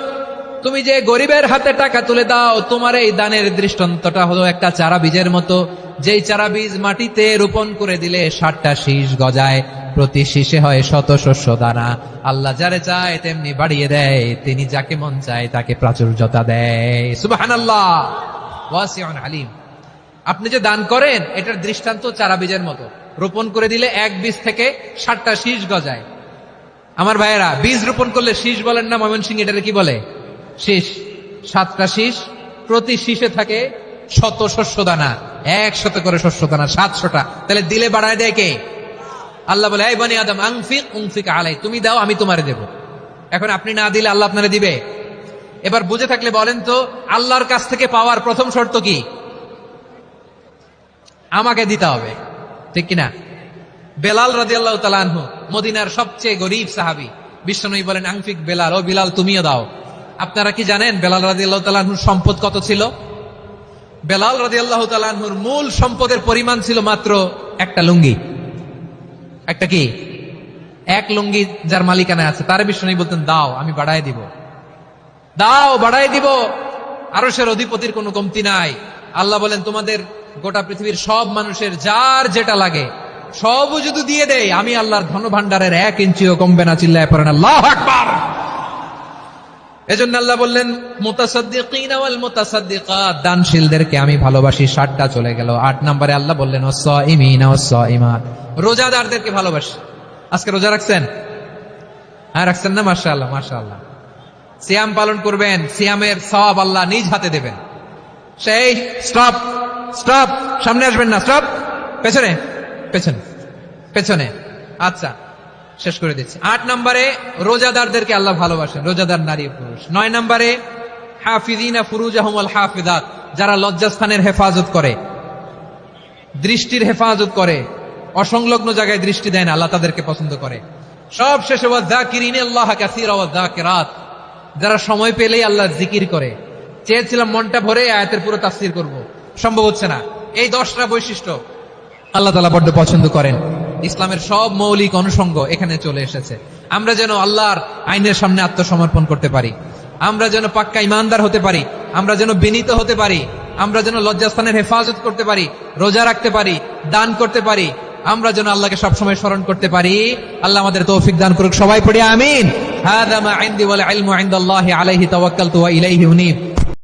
তুমি যে গরিবের হাতে টাকা তুলে দাও, তোমার এই দানের দৃষ্টান্তটা হলো একটা চারা বীজের মতো। যেই চারা বীজ মাটিতে রোপণ করে দিলে 60টা শীষ গজায়, প্রতি শীষে হয় শত শস্য দানা। আল্লাহ যারে চায় তেমনি বাড়িয়ে দেয়, তিনি যাকে মন চায় তাকে প্রাচুর্যতা দেয়। সুবহানাল্লাহ, ওয়াসিউন আলীম। আপনি যে দান করেন এটার দৃষ্টান্ত চারা বীজের মতো, রোপণ করে দিলে এক বীজ থেকে 60টা শীষ গজায়। আমার ভাইয়েরা, বীজ রোপণ করলে শীষ বলেন না ময়মনসিংহ, এটাকে কি বলে? শীষ। 7টা শীষ, প্রতি শীষে থাকে শত শস্য দানা, 100 করে শস্য দানা, 700টা। তাহলে দিলে বাড়ায় দেয় কে? আল্লাহ বলে এই বনি আদম আনফিক উনফিক আলাই, তুমি দাও আমি তোমারে দেব। এখন আপনি না দিলে আল্লাহ আপনারে দিবে? এবার বুঝে থাকলে বলেন তো, আল্লাহর কাছ থেকে পাওয়ার প্রথম শর্ত কি? আমাকে দিতে হবে, ঠিক কিনা? বেলাল রাদিয়াল্লাহু তাআলা আনহু, মদিনার সবচেয়ে গরীব সাহাবী, বিশ্বনবী বলেন আনফিক বেলাল, ও বিলাল তুমিও দাও। আপনারা কি জানেন বেলাল রাদিয়াল্লাহু তাআলা আনহুর সম্পদ কত ছিল? বেলাল রাদিয়াল্লাহু তাআলা আনহুর মূল সম্পদের পরিমাণ ছিল মাত্র একটা লুঙ্গি। একটা কি? এক লুঙ্গি যার মালিকানা আছে, তার বিশ্বনবী বলতেন দাও আমি বাড়ায় দিব, দাও বাড়ায় দিব। আরশের অধিপতির কোনো কমতি নাই। আল্লাহ বলেন তোমাদের গোটা পৃথিবীর সব মানুষের যার যেটা লাগে সব যদি দিয়ে দেয়, আমি আল্লাহর ধন ভান্ডারের 1 ইঞ্চিও কমবে না। চিল্লায় পড়েন আল্লাহু আকবার। এজন্য আল্লাহ বললেন মুতাসাদ্দিকিনা ওয়াল মুতাসাদ্দিকাত, দানশীলদেরকে আমি ভালোবাসি। 7টা চলে গেল। 8 নম্বরে আল্লাহ বললেন ওয়াস-সাইমিনা ওয়াস-সাইমাত, রোজাদারদেরকে ভালোবাসি। আজকে রোজা রাখছেন? হ্যাঁ রাখছেন না? মাশাআল্লাহ মাশাআল্লাহ। সিয়াম পালন করবেন, সিয়ামের সওয়াব আল্লাহ নিজ হাতে দেবেন। সেই স্টপ স্টপ, সামনে আসবেন না, স্টপ, পেছনে পেছনে পেছনে। আচ্ছা শেষ করে দিচ্ছি। 8 নম্বরে রোজাদারদেরকে আল্লাহ ভালোবাসেন, রোজাদার নারী পুরুষ। 9 নম্বরে হাফিজিনা ফুরুজাহুম ওয়াল হাফিজাত, যারা লজ্জাস্থানের হেফাজত করে, দৃষ্টির হেফাজত করে, অসংলগ্ন জায়গায় দৃষ্টি দেয় না, আল্লাহ তাদেরকে পছন্দ করে। সব শেষে ওয়াযাকিরিনাল্লাহ কাসীরা ওয়াযাকিরাত, যারা সময় পেলেই আল্লাহর জিকির করে। চেয়েছিলাম মনটা ভরে আয়াতের পুরো তাফসীর করব, সম্ভব হচ্ছে না। এই 10টা বৈশিষ্ট্য আল্লাহ তাআলা বড্ড পছন্দ করেন। ইসলামের সব মৌলিক অনুষঙ্গ এখানে চলে এসেছে। আমরা যেন আল্লাহর আইনের সামনে আত্মসমর্পণ করতে পারি, আমরা যেন পাক্কা ইমানদার হতে পারি, আমরা যেন বিনীত হতে পারি, আমরা যেন লজ্জাস্থানের হেফাজত করতে পারি, রোজা রাখতে পারি, দান করতে পারি, আমরা যেন আল্লাহকে সবসময় স্মরণ করতে পারি। আল্লাহ আমাদের তৌফিক দান করুক। সবাই পড়ি আমিন। হাযা মা ইনদি ওয়াল ইলমু ইনদাল্লাহি আলাইহি তাওয়াক্কালতু ওয়া ইলাইহি উনীব।